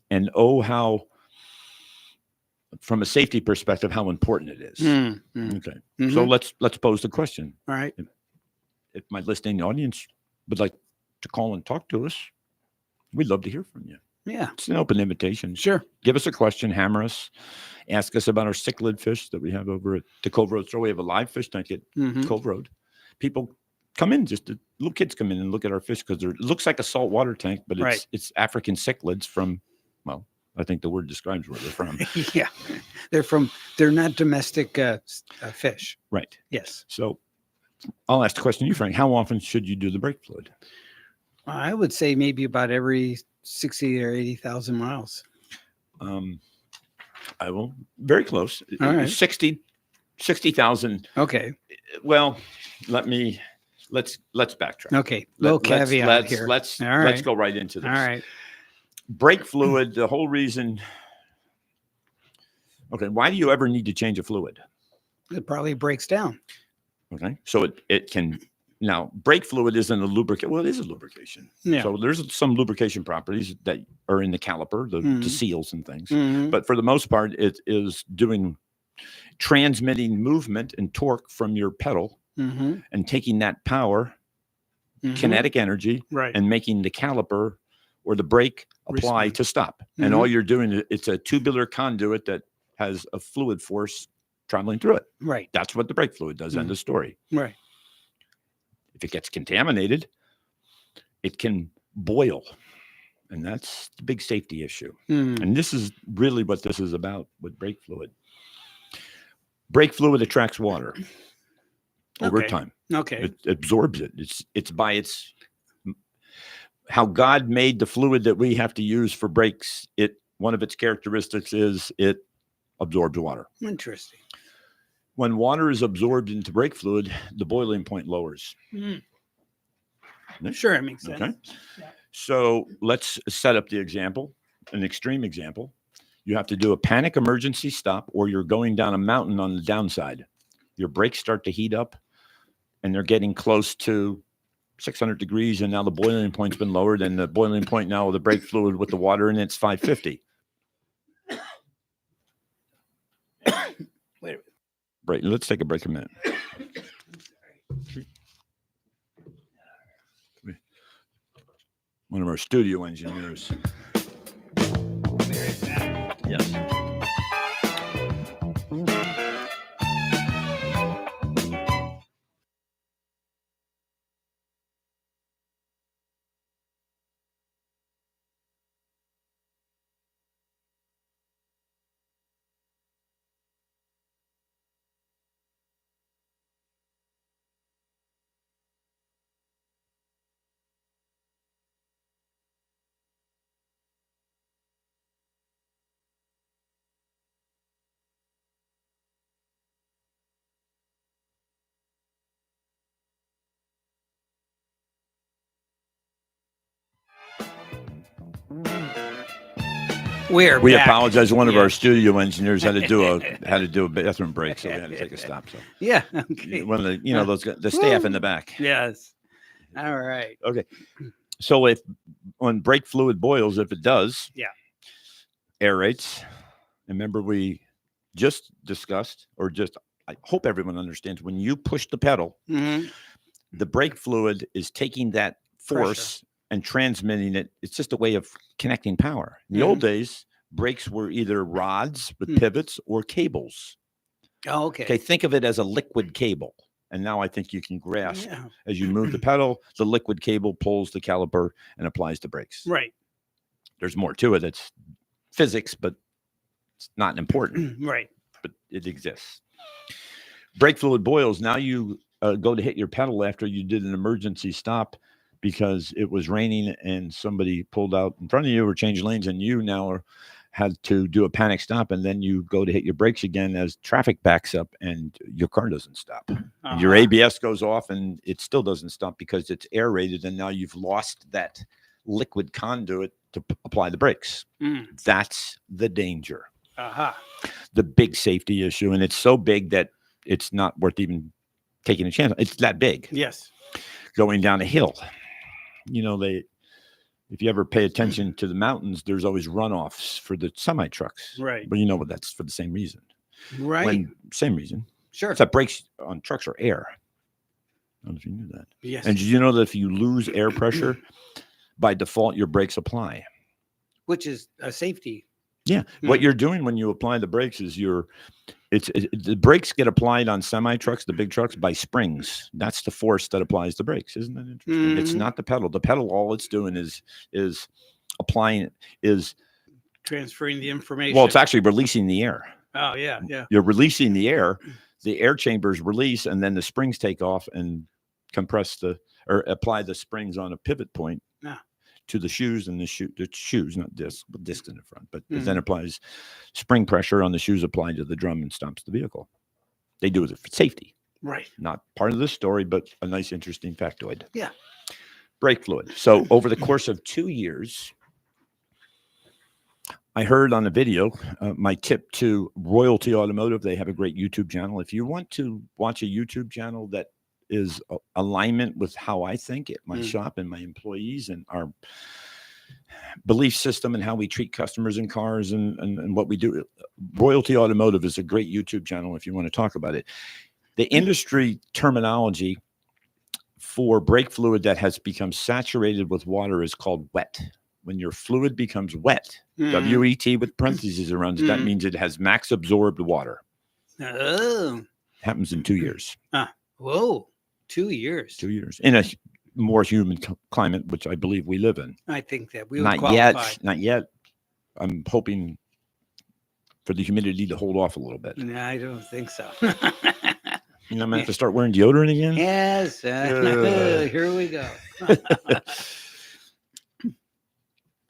[SPEAKER 2] And oh, how, from a safety perspective, how important it is. Okay. So let's pose the question.
[SPEAKER 3] All right.
[SPEAKER 2] If my listening audience would like to call and talk to us, we'd love to hear from you.
[SPEAKER 3] Yeah.
[SPEAKER 2] It's an open invitation.
[SPEAKER 3] Sure.
[SPEAKER 2] Give us a question, hammer us, ask us about our cichlid fish that we have over at the Cove Road store. We have a live fish tank at Cove Road. People come in, little kids come in and look at our fish, because it looks like a saltwater tank, but it's African cichlids from, well, I think the word describes where they're from.
[SPEAKER 3] Yeah. They're not domestic fish.
[SPEAKER 2] Right.
[SPEAKER 3] Yes.
[SPEAKER 2] So I'll ask the question to you, Frank. How often should you do the brake fluid?
[SPEAKER 3] I would say maybe about every 60 or 80,000 miles.
[SPEAKER 2] I will. Very close.
[SPEAKER 3] All right.
[SPEAKER 2] 60,000.
[SPEAKER 3] Okay.
[SPEAKER 2] Well, let's backtrack.
[SPEAKER 3] Okay. Little caveat here.
[SPEAKER 2] Let's
[SPEAKER 3] right.
[SPEAKER 2] go right into this.
[SPEAKER 3] All right.
[SPEAKER 2] Brake fluid, the whole reason. Okay. Why do you ever need to change a fluid?
[SPEAKER 3] It probably breaks down.
[SPEAKER 2] Okay. So it can. Now, brake fluid isn't a lubricant. Well, it is a lubrication.
[SPEAKER 3] Yeah.
[SPEAKER 2] So there's some lubrication properties that are in the caliper, the seals and things. But for the most part, it is transmitting movement and torque from your pedal and taking that power, kinetic energy, and making the caliper or the brake apply to stop. And all you're doing, it's a tubular conduit that has a fluid force traveling through it.
[SPEAKER 3] Right.
[SPEAKER 2] That's what the brake fluid does. End of story.
[SPEAKER 3] Right.
[SPEAKER 2] If it gets contaminated, it can boil. And that's the big safety issue. And this is really what this is about with brake fluid. Brake fluid attracts water over time.
[SPEAKER 3] Okay.
[SPEAKER 2] It absorbs it. It's by how God made the fluid that we have to use for brakes. One of its characteristics is it absorbs water.
[SPEAKER 3] Interesting.
[SPEAKER 2] When water is absorbed into brake fluid, the boiling point lowers.
[SPEAKER 3] Sure, it makes sense.
[SPEAKER 2] Okay. So let's set up the example, an extreme example. You have to do a panic emergency stop, or you're going down a mountain on the downside. Your brakes start to heat up, and they're getting close to 600 degrees, and now the boiling point's been lowered, and the boiling point now with the brake fluid with the water in it's 550.
[SPEAKER 3] Wait.
[SPEAKER 2] Right. Let's take a break a minute. One of our studio engineers. Yes. We
[SPEAKER 3] back.
[SPEAKER 2] apologize. One of
[SPEAKER 3] Yeah.
[SPEAKER 2] our studio engineers had to do a bathroom break, so we had to take a stop. So
[SPEAKER 3] Yeah. Okay.
[SPEAKER 2] one of the those the staff in the back.
[SPEAKER 3] Yes. All right.
[SPEAKER 2] Okay. So if when brake fluid boils, if it does,
[SPEAKER 3] Yeah.
[SPEAKER 2] aerates. Remember we just discussed, or just I hope everyone understands, when you push the pedal,
[SPEAKER 3] Mhm.
[SPEAKER 2] the brake fluid is taking that force and transmitting it. It's just a way of connecting power. In the old days, brakes were either rods with pivots or cables.
[SPEAKER 3] Oh, okay.
[SPEAKER 2] Okay, think of it as a liquid cable. And now I think you can grasp
[SPEAKER 3] Yeah.
[SPEAKER 2] as you move the pedal, the liquid cable pulls the caliper and applies the brakes.
[SPEAKER 3] Right.
[SPEAKER 2] There's more to it. It's physics, but it's not important,
[SPEAKER 3] Right.
[SPEAKER 2] but it exists. Brake fluid boils. Now you go to hit your pedal after you did an emergency stop because it was raining and somebody pulled out in front of you or changed lanes, and you now had to do a panic stop, and then you go to hit your brakes again as traffic backs up and your car doesn't stop. And your ABS goes off and it still doesn't stop because it's aerated, and now you've lost that liquid conduit to apply the brakes. That's the danger. The big safety issue, and it's so big that it's not worth even taking a chance. It's that big.
[SPEAKER 3] Yes.
[SPEAKER 2] Going down a hill, if you ever pay attention to the mountains, there's always runoffs for the semi trucks.
[SPEAKER 3] Right.
[SPEAKER 2] But you know what? That's for the same reason.
[SPEAKER 3] Right.
[SPEAKER 2] Same reason.
[SPEAKER 3] Sure.
[SPEAKER 2] Except brakes on trucks are air. I don't know if you knew that.
[SPEAKER 3] Yes.
[SPEAKER 2] And did you know that if you lose air pressure, by default, your brakes apply?
[SPEAKER 3] Which is a safety.
[SPEAKER 2] Yeah. What you're doing when you apply the brakes is the brakes get applied on semi trucks, the big trucks, by springs. That's the force that applies the brakes. Isn't that interesting? It's not the pedal. The pedal, all it's doing is applying, is
[SPEAKER 3] transferring the information.
[SPEAKER 2] Well, it's actually releasing the air.
[SPEAKER 3] Oh, yeah. Yeah.
[SPEAKER 2] You're releasing the air chambers release, and then the springs take off and compress or apply the springs on a pivot point. To the shoes, and the shoes, not discs, but discs in the front. But it then applies spring pressure on the shoes applied to the drum and stops the vehicle. They do it for safety.
[SPEAKER 3] Right.
[SPEAKER 2] Not part of the story, but a nice, interesting factoid.
[SPEAKER 3] Yeah.
[SPEAKER 2] Brake fluid. So over the course of 2 years, I heard on a video, my tip to Royalty Automotive, they have a great YouTube channel. If you want to watch a YouTube channel that is alignment with how I think at my shop and my employees and our belief system and how we treat customers and cars and what we do. Royalty Automotive is a great YouTube channel if you want to talk about it. The industry terminology for brake fluid that has become saturated with water is called wet. When your fluid becomes wet, W-E-T with parentheses around it, that means it has max absorbed water.
[SPEAKER 3] Oh.
[SPEAKER 2] Happens in 2 years.
[SPEAKER 3] Whoa. 2 years.
[SPEAKER 2] 2 years. In a more humid climate, which I believe we live in.
[SPEAKER 3] I think that we would
[SPEAKER 2] Not
[SPEAKER 3] qualify.
[SPEAKER 2] Not yet. I'm hoping for the humidity to hold off a little bit.
[SPEAKER 3] No, I don't think so.
[SPEAKER 2] I'm going to have to start wearing deodorant again?
[SPEAKER 3] Yes. Here we go.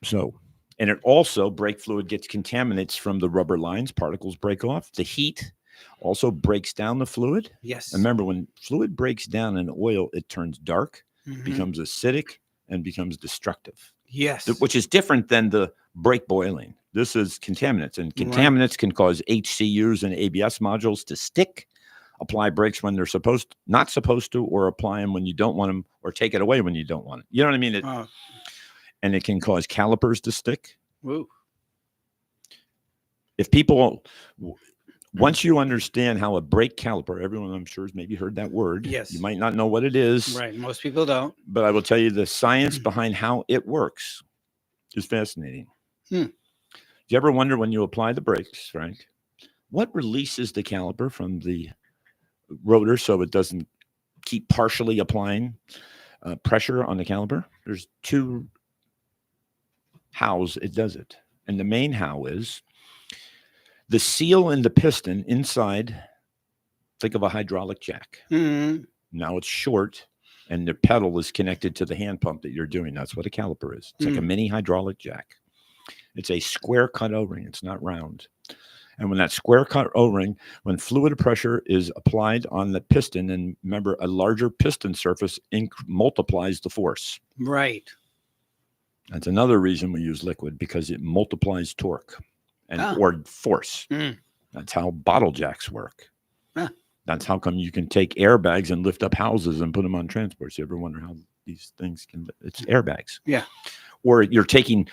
[SPEAKER 2] So, and it also, brake fluid gets contaminates from the rubber lines. Particles break off. The heat also breaks down the fluid.
[SPEAKER 3] Yes.
[SPEAKER 2] Remember, when fluid breaks down in oil, it turns dark, becomes acidic, and becomes destructive.
[SPEAKER 3] Yes.
[SPEAKER 2] Which is different than the brake boiling. This is contaminants, and contaminants can cause HCUs and ABS modules to stick, apply brakes when they're not supposed to, or apply them when you don't want them, or take it away when you don't want it. You know what I mean? And it can cause calipers to stick.
[SPEAKER 3] Woo.
[SPEAKER 2] If people, once you understand how a brake caliper, everyone I'm sure has maybe heard that word.
[SPEAKER 3] Yes.
[SPEAKER 2] You might not know what it is.
[SPEAKER 3] Right. Most people don't.
[SPEAKER 2] But I will tell you the science behind how it works is fascinating. Do you ever wonder when you apply the brakes, Frank, what releases the caliper from the rotor so it doesn't keep partially applying pressure on the caliper? There's two hows it does it. And the main how is the seal in the piston inside, think of a hydraulic jack. Now it's short, and the pedal is connected to the hand pump that you're doing. That's what a caliper is. It's like a mini hydraulic jack. It's a square cut O-ring. It's not round. And when that square cut O-ring, when fluid pressure is applied on the piston, and remember, a larger piston surface multiplies the force.
[SPEAKER 3] Right.
[SPEAKER 2] That's another reason we use liquid, because it multiplies torque and or force. That's how bottle jacks work. That's how come you can take airbags and lift up houses and put them on transports. You ever wonder how these things can? It's airbags.
[SPEAKER 3] Yeah.
[SPEAKER 2] Or you're taking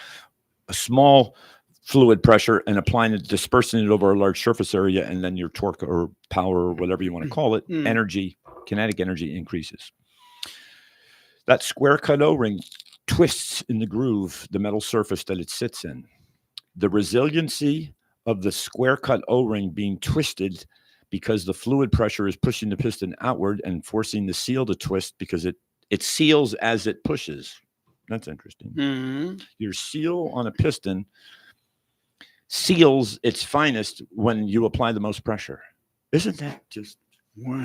[SPEAKER 2] a small fluid pressure and applying it, dispersing it over a large surface area, and then your torque or power or whatever you want to call it, energy, kinetic energy increases. That square cut O-ring twists in the groove, the metal surface that it sits in. The resiliency of the square cut O-ring being twisted because the fluid pressure is pushing the piston outward and forcing the seal to twist because it seals as it pushes. That's interesting. Your seal on a piston seals its finest when you apply the most pressure. Isn't that just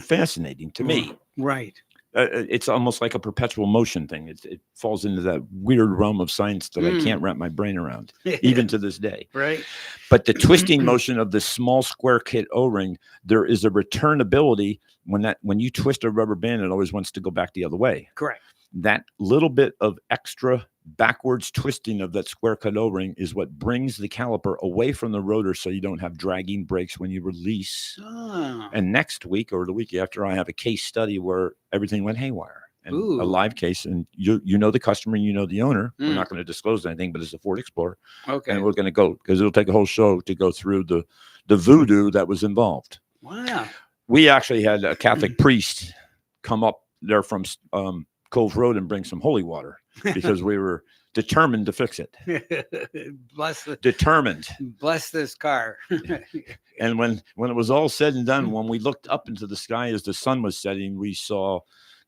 [SPEAKER 2] fascinating to me?
[SPEAKER 3] Right.
[SPEAKER 2] It's almost like a perpetual motion thing. It falls into that weird realm of science that I can't wrap my brain around, even to this day.
[SPEAKER 3] Right.
[SPEAKER 2] But the twisting motion of the small square kit O-ring, there is a returnability when you twist a rubber band, it always wants to go back the other way.
[SPEAKER 3] Correct.
[SPEAKER 2] That little bit of extra backwards twisting of that square cut O-ring is what brings the caliper away from the rotor, so you don't have dragging brakes when you release. And next week or the week after, I have a case study where everything went haywire, and a live case, and you know the customer and you know the owner. We're not going to disclose anything, but it's a Ford Explorer.
[SPEAKER 3] Okay.
[SPEAKER 2] And we're going to go, because it'll take a whole show to go through the voodoo that was involved.
[SPEAKER 3] Wow.
[SPEAKER 2] We actually had a Catholic priest come up there from Cove Road and bring some holy water because we were determined to fix it. Determined.
[SPEAKER 3] Bless this car.
[SPEAKER 2] And when it was all said and done, when we looked up into the sky as the sun was setting, we saw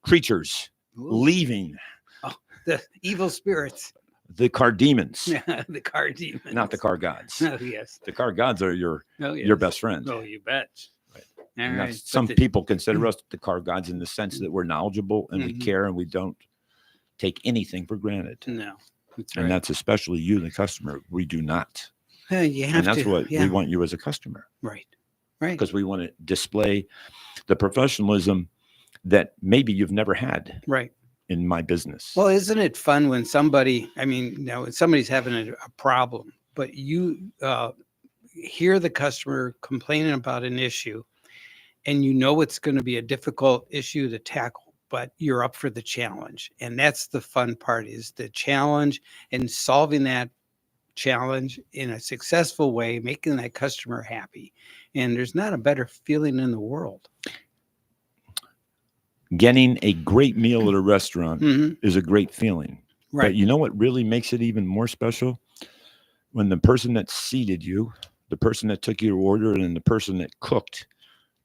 [SPEAKER 2] creatures leaving.
[SPEAKER 3] Oh, the evil spirits.
[SPEAKER 2] The car demons.
[SPEAKER 3] The car demons.
[SPEAKER 2] Not the car gods.
[SPEAKER 3] Oh, yes.
[SPEAKER 2] The car gods are your best friend.
[SPEAKER 3] Oh, you bet.
[SPEAKER 2] Right. Some people consider us the car gods in the sense that we're knowledgeable and we care and we don't take anything for granted.
[SPEAKER 3] No.
[SPEAKER 2] And that's especially you, the customer. We do not.
[SPEAKER 3] You have
[SPEAKER 2] and that's what we want you as a customer.
[SPEAKER 3] Right. Right.
[SPEAKER 2] Because we want to display the professionalism that maybe you've never had.
[SPEAKER 3] Right.
[SPEAKER 2] In my business.
[SPEAKER 3] Well, isn't it fun when somebody's having a problem, but you hear the customer complaining about an issue, and you know it's going to be a difficult issue to tackle, but you're up for the challenge. And that's the fun part, is the challenge and solving that challenge in a successful way, making that customer happy. And there's not a better feeling in the world.
[SPEAKER 2] Getting a great meal at a restaurant is a great feeling.
[SPEAKER 3] Right.
[SPEAKER 2] But you know what really makes it even more special? When the person that seated you, the person that took your order, and the person that cooked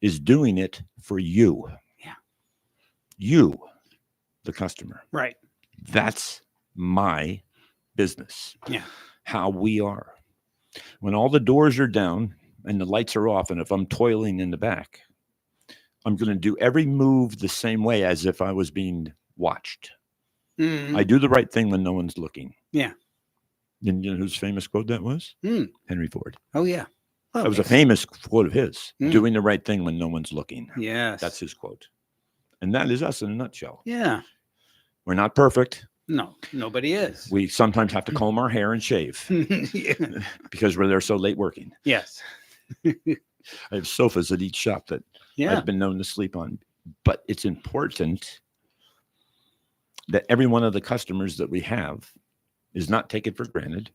[SPEAKER 2] is doing it for you.
[SPEAKER 3] Yeah.
[SPEAKER 2] You, the customer.
[SPEAKER 3] Right.
[SPEAKER 2] That's my business.
[SPEAKER 3] Yeah.
[SPEAKER 2] How we are. When all the doors are down and the lights are off, and if I'm toiling in the back, I'm going to do every move the same way as if I was being watched. I do the right thing when no one's looking.
[SPEAKER 3] Yeah.
[SPEAKER 2] And you know whose famous quote that was? Henry Ford.
[SPEAKER 3] Oh, yeah. Well,
[SPEAKER 2] that was a famous quote of his. Doing the right thing when no one's looking.
[SPEAKER 3] Yes.
[SPEAKER 2] That's his quote. And that is us in a nutshell.
[SPEAKER 3] Yeah.
[SPEAKER 2] We're not perfect.
[SPEAKER 3] No, nobody is.
[SPEAKER 2] We sometimes have to comb our hair and shave because we're there so late working.
[SPEAKER 3] Yes.
[SPEAKER 2] I have sofas at each shop that I've been known to sleep on. But it's important that every one of the customers that we have is not taken for granted.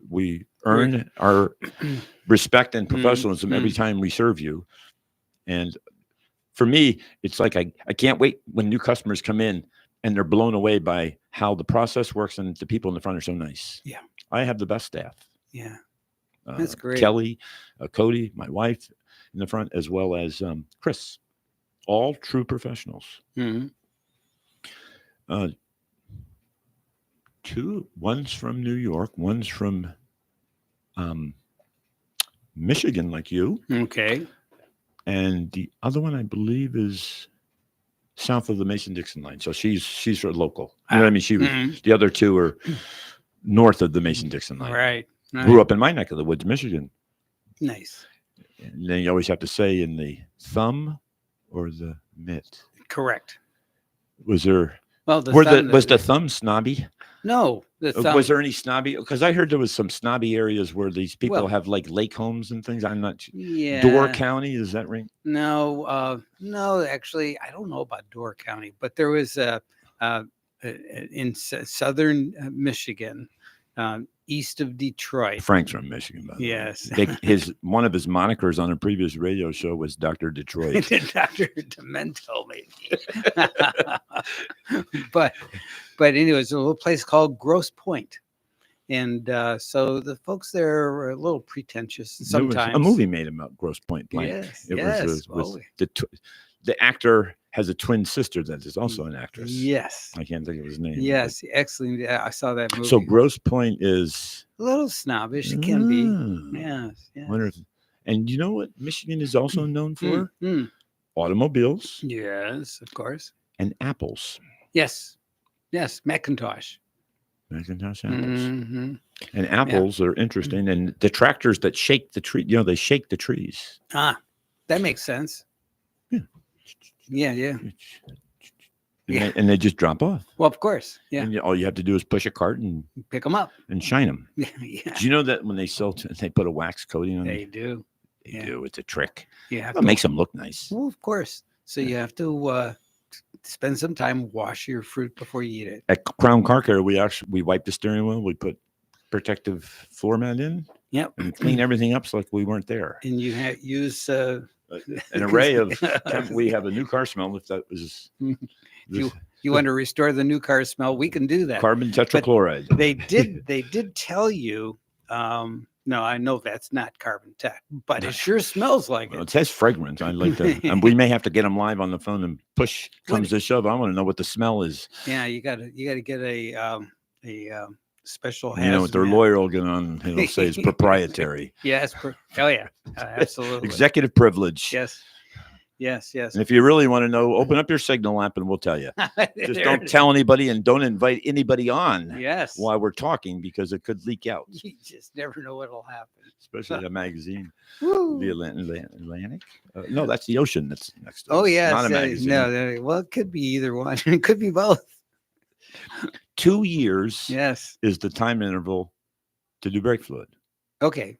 [SPEAKER 2] We earn our respect and professionalism every time we serve you. And for me, it's like I can't wait when new customers come in and they're blown away by how the process works and the people in the front are so nice.
[SPEAKER 3] Yeah.
[SPEAKER 2] I have the best staff.
[SPEAKER 3] Yeah. That's great.
[SPEAKER 2] Kelly, Cody, my wife in the front, as well as Chris. All true professionals. One's from New York, one's from Michigan, like you.
[SPEAKER 3] Okay.
[SPEAKER 2] And the other one, I believe, is south of the Mason-Dixon line. So she's a local. You know what I mean? She was, the other two are north of the Mason-Dixon line.
[SPEAKER 3] Right.
[SPEAKER 2] Grew up in my neck of the woods, Michigan.
[SPEAKER 3] Nice.
[SPEAKER 2] And then you always have to say in the thumb or the mitt.
[SPEAKER 3] Correct.
[SPEAKER 2] Was there
[SPEAKER 3] Well, the
[SPEAKER 2] Was the thumb snobby?
[SPEAKER 3] no, the thumb.
[SPEAKER 2] Was there any snobby? Because I heard there was some snobby areas where these people
[SPEAKER 3] Well,
[SPEAKER 2] have like lake homes and things. I'm not.
[SPEAKER 3] yeah.
[SPEAKER 2] Door County, is that right?
[SPEAKER 3] No, no, actually, I don't know about Door County, but there was in southern Michigan, east of Detroit.
[SPEAKER 2] Frank's from Michigan, by the
[SPEAKER 3] Yes.
[SPEAKER 2] way. One of his monikers on a previous radio show was Dr. Detroit.
[SPEAKER 3] Dr. Demento, maybe. but anyways, a little place called Grosse Pointe. And so the folks there were a little pretentious sometimes.
[SPEAKER 2] A movie made about Grosse Pointe Blank.
[SPEAKER 3] Yes,
[SPEAKER 2] It
[SPEAKER 3] yes.
[SPEAKER 2] was the actor has a twin sister that is also an actress.
[SPEAKER 3] Yes.
[SPEAKER 2] I can't think of his name.
[SPEAKER 3] Yes, excellent. Yeah, I saw that movie.
[SPEAKER 2] So Grosse Pointe is
[SPEAKER 3] a little snobbish. It can be. Yes.
[SPEAKER 2] And you know what Michigan is also known for? Automobiles.
[SPEAKER 3] Yes, of course.
[SPEAKER 2] And apples.
[SPEAKER 3] Yes. Macintosh
[SPEAKER 2] apples. And
[SPEAKER 3] apples
[SPEAKER 2] are interesting. And the tractors that shake the tree, they shake the trees.
[SPEAKER 3] Ah, that makes sense. Yeah.
[SPEAKER 2] And they just drop off.
[SPEAKER 3] Well, of course. Yeah.
[SPEAKER 2] And all you have to do is push a cart and
[SPEAKER 3] pick them up
[SPEAKER 2] and shine them.
[SPEAKER 3] Yeah.
[SPEAKER 2] Do you know that when they they put a wax coating on them?
[SPEAKER 3] They do.
[SPEAKER 2] They do. It's a trick.
[SPEAKER 3] Yeah.
[SPEAKER 2] It makes them look nice.
[SPEAKER 3] Well, of course. So you have to spend some time, wash your fruit before you eat it.
[SPEAKER 2] At Crown Car Care, we wipe the steering wheel. We put protective floor mat in.
[SPEAKER 3] Yep.
[SPEAKER 2] And clean everything up so like we weren't there.
[SPEAKER 3] And you use
[SPEAKER 2] an array of. We have a new car smell. If that was.
[SPEAKER 3] You want to restore the new car smell, we can do that.
[SPEAKER 2] Carbon tetrachloride.
[SPEAKER 3] But they did tell you. No, I know that's not carbon tech, but it sure smells like it.
[SPEAKER 2] It says fragrance. I like to, and we may have to get them live on the phone and push comes to shove. I want to know what the smell is.
[SPEAKER 3] Yeah, you gotta get a special.
[SPEAKER 2] You know what their lawyer will get on? He'll say it's proprietary.
[SPEAKER 3] Yes. Oh yeah, absolutely.
[SPEAKER 2] Executive privilege.
[SPEAKER 3] Yes.
[SPEAKER 2] And if you really want to know, open up your Signal app and we'll tell you. Just don't tell anybody and don't invite anybody on.
[SPEAKER 3] Yes.
[SPEAKER 2] While we're talking because it could leak out.
[SPEAKER 3] You just never know what'll happen.
[SPEAKER 2] Especially the magazine, the Atlantic. No, that's the ocean. That's next to us.
[SPEAKER 3] Oh yeah,
[SPEAKER 2] not a magazine.
[SPEAKER 3] No, well, it could be either one. It could be both.
[SPEAKER 2] 2 years.
[SPEAKER 3] Yes.
[SPEAKER 2] Is the time interval to do brake fluid.
[SPEAKER 3] Okay.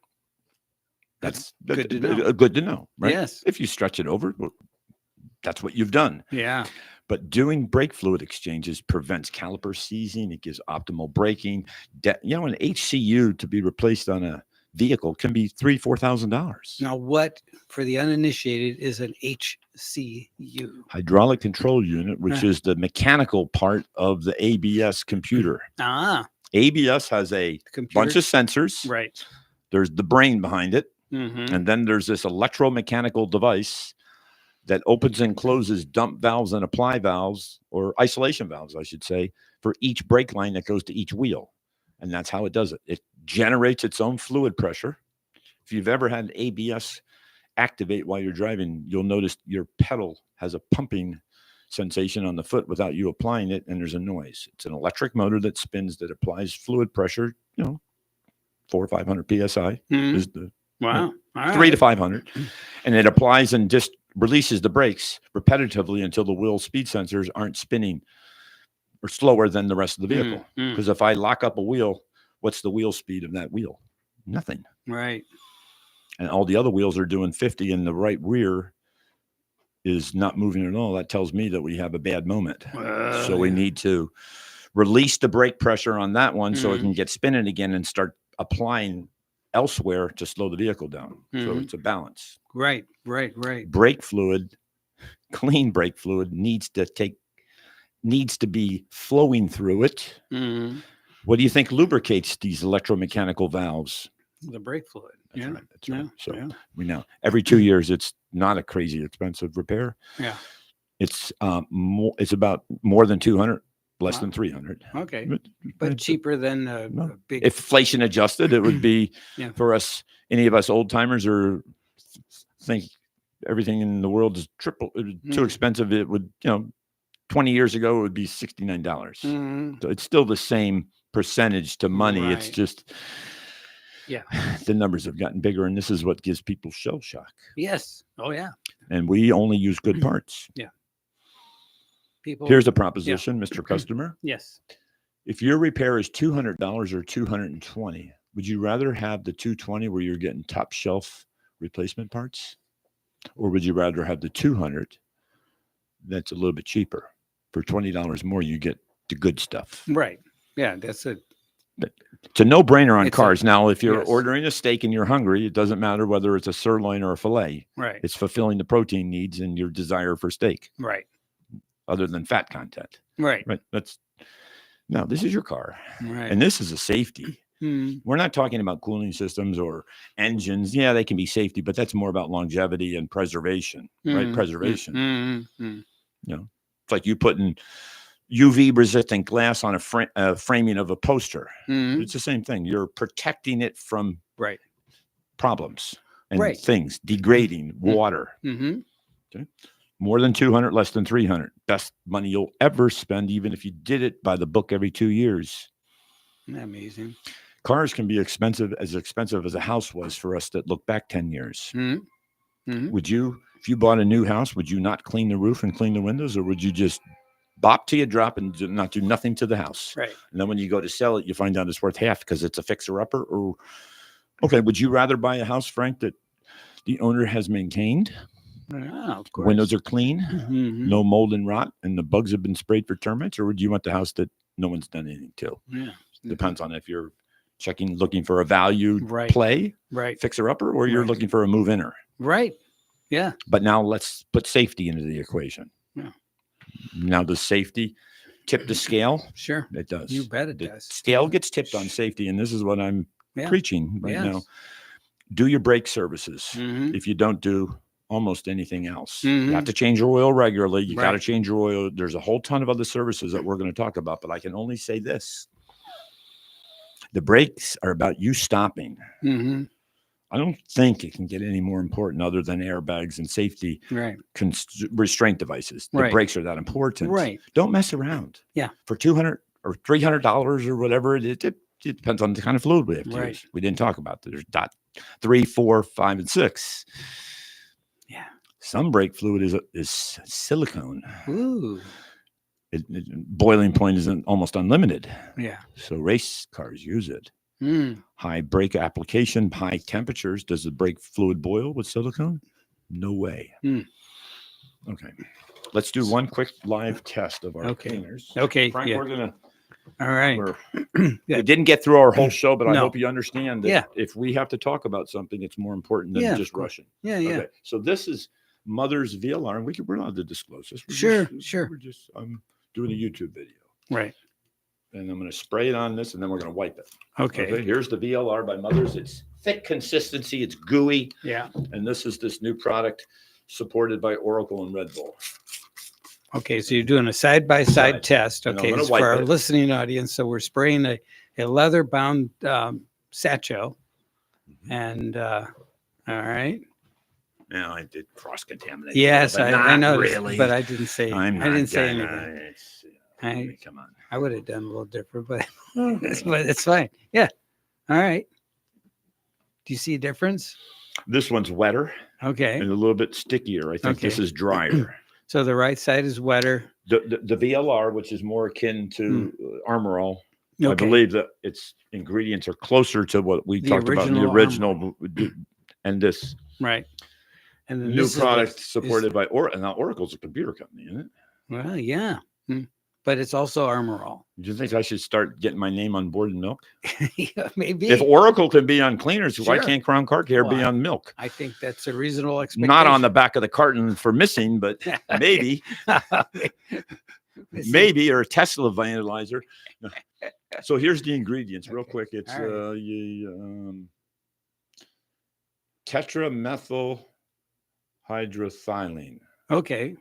[SPEAKER 2] That's
[SPEAKER 3] good to know.
[SPEAKER 2] Good to know, right?
[SPEAKER 3] Yes.
[SPEAKER 2] If you stretch it over, that's what you've done.
[SPEAKER 3] Yeah.
[SPEAKER 2] But doing brake fluid exchanges prevents caliper seizing. It gives optimal braking. An HCU to be replaced on a vehicle can be $3,000-$4,000.
[SPEAKER 3] Now, what for the uninitiated is an HCU?
[SPEAKER 2] Hydraulic control unit, which is the mechanical part of the ABS computer. ABS has a bunch of sensors.
[SPEAKER 3] Right.
[SPEAKER 2] There's the brain behind it.
[SPEAKER 3] Mm-hmm.
[SPEAKER 2] And then there's this electromechanical device that opens and closes dump valves and apply valves, or isolation valves, I should say, for each brake line that goes to each wheel. And that's how it does it. It generates its own fluid pressure. If you've ever had ABS activate while you're driving, you'll notice your pedal has a pumping sensation on the foot without you applying it, and there's a noise. It's an electric motor that spins that applies fluid pressure, 400 or 500 psi is the
[SPEAKER 3] wow.
[SPEAKER 2] 300 to 500, and it applies and just releases the brakes repetitively until the wheel speed sensors aren't spinning or slower than the rest of the vehicle. Because if I lock up a wheel, what's the wheel speed of that wheel? Nothing.
[SPEAKER 3] Right.
[SPEAKER 2] And all the other wheels are doing 50, and the right rear is not moving at all. That tells me that we have a bad moment. So we need to release the brake pressure on that one so it can get spinning again and start applying elsewhere to slow the vehicle down. So it's a balance.
[SPEAKER 3] Right.
[SPEAKER 2] Brake fluid, clean brake fluid needs to be flowing through it. What do you think lubricates these electromechanical valves?
[SPEAKER 3] The brake fluid.
[SPEAKER 2] That's right. That's right. So we know every 2 years, it's not a crazy expensive repair.
[SPEAKER 3] Yeah.
[SPEAKER 2] It's it's about more than 200, less than 300.
[SPEAKER 3] Okay. But cheaper than a big.
[SPEAKER 2] If inflation adjusted, it would be for us, any of us old timers or think everything in the world is too expensive. It would, 20 years ago, it would be $69. So it's still the same percentage to money. Right. It's just, the numbers have gotten bigger, and this is what gives people shell shock.
[SPEAKER 3] Yes. Oh, yeah.
[SPEAKER 2] And we only use good parts.
[SPEAKER 3] people.
[SPEAKER 2] Here's the proposition, Mr. Customer.
[SPEAKER 3] Yes.
[SPEAKER 2] If your repair is $200 or $220, would you rather have the $220 where you're getting top shelf replacement parts, or would you rather have the $200 that's a little bit cheaper? For $20 more, you get the good stuff.
[SPEAKER 3] Right. Yeah, that's it.
[SPEAKER 2] It's a no-brainer on
[SPEAKER 3] It's
[SPEAKER 2] cars. Now, if you're
[SPEAKER 3] yes.
[SPEAKER 2] ordering a steak and you're hungry, it doesn't matter whether it's a sirloin or a filet.
[SPEAKER 3] Right.
[SPEAKER 2] It's fulfilling the protein needs and your desire for steak,
[SPEAKER 3] Right.
[SPEAKER 2] other than fat content.
[SPEAKER 3] Right.
[SPEAKER 2] Right. Now, this is your car,
[SPEAKER 3] Right.
[SPEAKER 2] and this is a safety.
[SPEAKER 3] Mm.
[SPEAKER 2] We're not talking about cooling systems or engines. Yeah, they can be safety, but that's more about longevity and preservation, right? Preservation. You know, it's like you putting UV resistant glass on a framing of a poster. It's the same thing. You're protecting it from
[SPEAKER 3] Right.
[SPEAKER 2] problems and things, degrading water. Okay. More than 200, less than 300. Best money you'll ever spend, even if you did it by the book every 2 years.
[SPEAKER 3] Isn't that amazing?
[SPEAKER 2] Cars can be expensive as a house was for us that look back 10 years. Would you, if you bought a new house, would you not clean the roof and clean the windows, or would you just bop till you drop and not do nothing to the house?
[SPEAKER 3] Right.
[SPEAKER 2] And then when you go to sell it, you find out it's worth half because it's a fixer-upper. Or, okay, would you rather buy a house, Frank, that the owner has maintained?
[SPEAKER 3] Of course.
[SPEAKER 2] Windows are clean, no mold and rot, and the bugs have been sprayed for termites? Or would you want the house that no one's done anything to?
[SPEAKER 3] Yeah.
[SPEAKER 2] Depends on if you're looking for a value play, fixer-upper, or you're looking for a move-inner.
[SPEAKER 3] Right. Yeah.
[SPEAKER 2] But now let's put safety into the equation.
[SPEAKER 3] Yeah.
[SPEAKER 2] Now, does safety tip the scale?
[SPEAKER 3] Sure.
[SPEAKER 2] It does.
[SPEAKER 3] You bet it
[SPEAKER 2] The
[SPEAKER 3] does.
[SPEAKER 2] scale gets tipped on safety, and this is what I'm preaching right now. Do your brake services. If you don't do almost anything else, you have to change your oil regularly. You got to change your oil. There's a whole ton of other services that we're going to talk about, but I can only say this. The brakes are about you stopping. I don't think it can get any more important other than airbags and safety restraint devices. The brakes are that important.
[SPEAKER 3] Right.
[SPEAKER 2] Don't mess around.
[SPEAKER 3] Yeah.
[SPEAKER 2] For $200 or $300 or whatever, it depends on the kind of fluid we have to use. We didn't talk about that. There's dot 3, 4, 5, and 6.
[SPEAKER 3] Yeah.
[SPEAKER 2] Some brake fluid is silicone.
[SPEAKER 3] Ooh.
[SPEAKER 2] Boiling point is almost unlimited.
[SPEAKER 3] Yeah.
[SPEAKER 2] So race cars use it. High brake application, high temperatures. Does the brake fluid boil with silicone? No way. Okay. Let's do one quick live test of our cleaners.
[SPEAKER 3] Okay.
[SPEAKER 2] Frank, we're going to.
[SPEAKER 3] All right.
[SPEAKER 2] We didn't get through our whole show, but I hope you understand that
[SPEAKER 3] Yeah.
[SPEAKER 2] if we have to talk about something, it's more important than just rushing.
[SPEAKER 3] Yeah.
[SPEAKER 2] Okay. So this is Mother's VLR, and we're allowed to disclose this.
[SPEAKER 3] Sure.
[SPEAKER 2] We're just doing a YouTube video.
[SPEAKER 3] Right.
[SPEAKER 2] And I'm going to spray it on this, and then we're going to wipe it.
[SPEAKER 3] Okay.
[SPEAKER 2] Here's the VLR by Mother's. It's thick consistency. It's gooey.
[SPEAKER 3] Yeah.
[SPEAKER 2] And this is this new product supported by Oracle and Red Bull.
[SPEAKER 3] Okay. So you're doing a side-by-side test.
[SPEAKER 2] And
[SPEAKER 3] Okay.
[SPEAKER 2] I'm
[SPEAKER 3] It's
[SPEAKER 2] gonna
[SPEAKER 3] for
[SPEAKER 2] wipe
[SPEAKER 3] our
[SPEAKER 2] it.
[SPEAKER 3] listening audience. So we're spraying a leather-bound satchel. And all right.
[SPEAKER 2] Now I did cross-contaminate.
[SPEAKER 3] Yes, I know,
[SPEAKER 2] really.
[SPEAKER 3] but I didn't say. I didn't say anything.
[SPEAKER 2] Come on.
[SPEAKER 3] I would have done a little different, but it's fine. Yeah. All right. Do you see a difference?
[SPEAKER 2] This one's wetter
[SPEAKER 3] Okay.
[SPEAKER 2] and a little bit stickier. I think this is drier.
[SPEAKER 3] So the right side is wetter.
[SPEAKER 2] The VLR, which is more akin to Armor All, I believe that its ingredients are closer to what we talked about in the original, and this
[SPEAKER 3] right. And then
[SPEAKER 2] new product supported by Oracle. Now Oracle's a computer company, isn't it?
[SPEAKER 3] Well, yeah, but it's also Armor All.
[SPEAKER 2] Do you think I should start getting my name on board in milk?
[SPEAKER 3] Yeah, maybe.
[SPEAKER 2] If Oracle can be on cleaners, why can't Crown Car Care be on milk?
[SPEAKER 3] I think that's a reasonable expectation.
[SPEAKER 2] Not on the back of the carton for missing, but maybe. Maybe, or a Tesla vandalizer. So here's the ingredients real quick. It's tetramethyl hydrothylene.
[SPEAKER 3] Okay.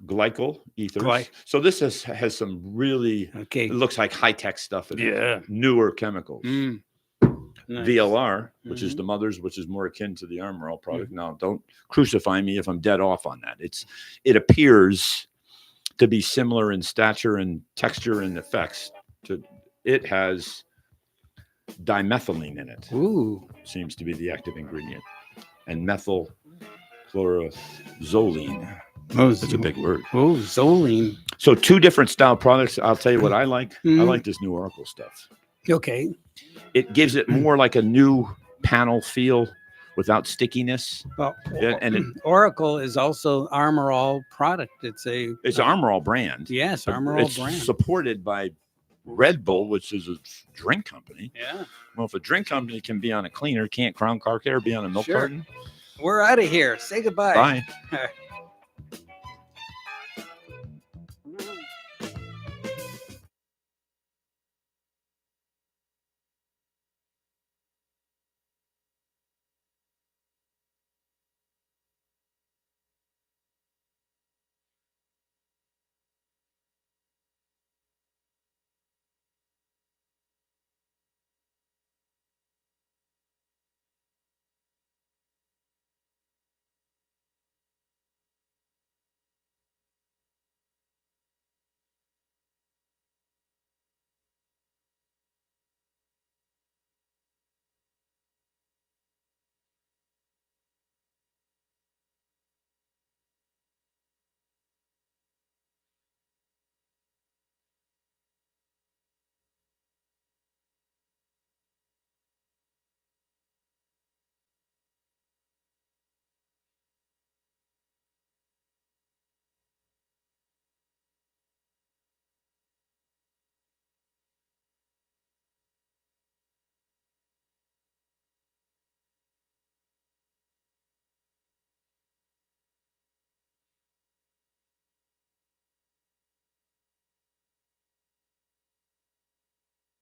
[SPEAKER 2] Glycol ethers. So this has some really, it looks like high-tech stuff in it. Newer chemicals.
[SPEAKER 3] Nice.
[SPEAKER 2] VLR, which is the Mother's, which is more akin to the Armor All product. Now, don't crucify me if I'm dead off on that. It appears to be similar in stature and texture and effects. It has dimethylene in it.
[SPEAKER 3] Ooh.
[SPEAKER 2] Seems to be the active ingredient. And methyl chlorotholene.
[SPEAKER 3] Oh,
[SPEAKER 2] That's a big word.
[SPEAKER 3] Oh, Zoline.
[SPEAKER 2] So 2 different style products. I'll tell you what I like. I
[SPEAKER 3] Mhm.
[SPEAKER 2] like this new Oracle stuff.
[SPEAKER 3] Okay.
[SPEAKER 2] It gives it more like a new panel feel without stickiness.
[SPEAKER 3] Well,
[SPEAKER 2] And it,
[SPEAKER 3] Oracle is also Armor All product. It's
[SPEAKER 2] Armor All brand.
[SPEAKER 3] Yes, Armor All
[SPEAKER 2] It's
[SPEAKER 3] brand.
[SPEAKER 2] supported by Red Bull, which is a drink company.
[SPEAKER 3] Yeah.
[SPEAKER 2] Well, if a drink company can be on a cleaner, can't Crown Car Care be on a milk
[SPEAKER 3] Sure.
[SPEAKER 2] carton?
[SPEAKER 3] We're out of here. Say goodbye.
[SPEAKER 2] Bye.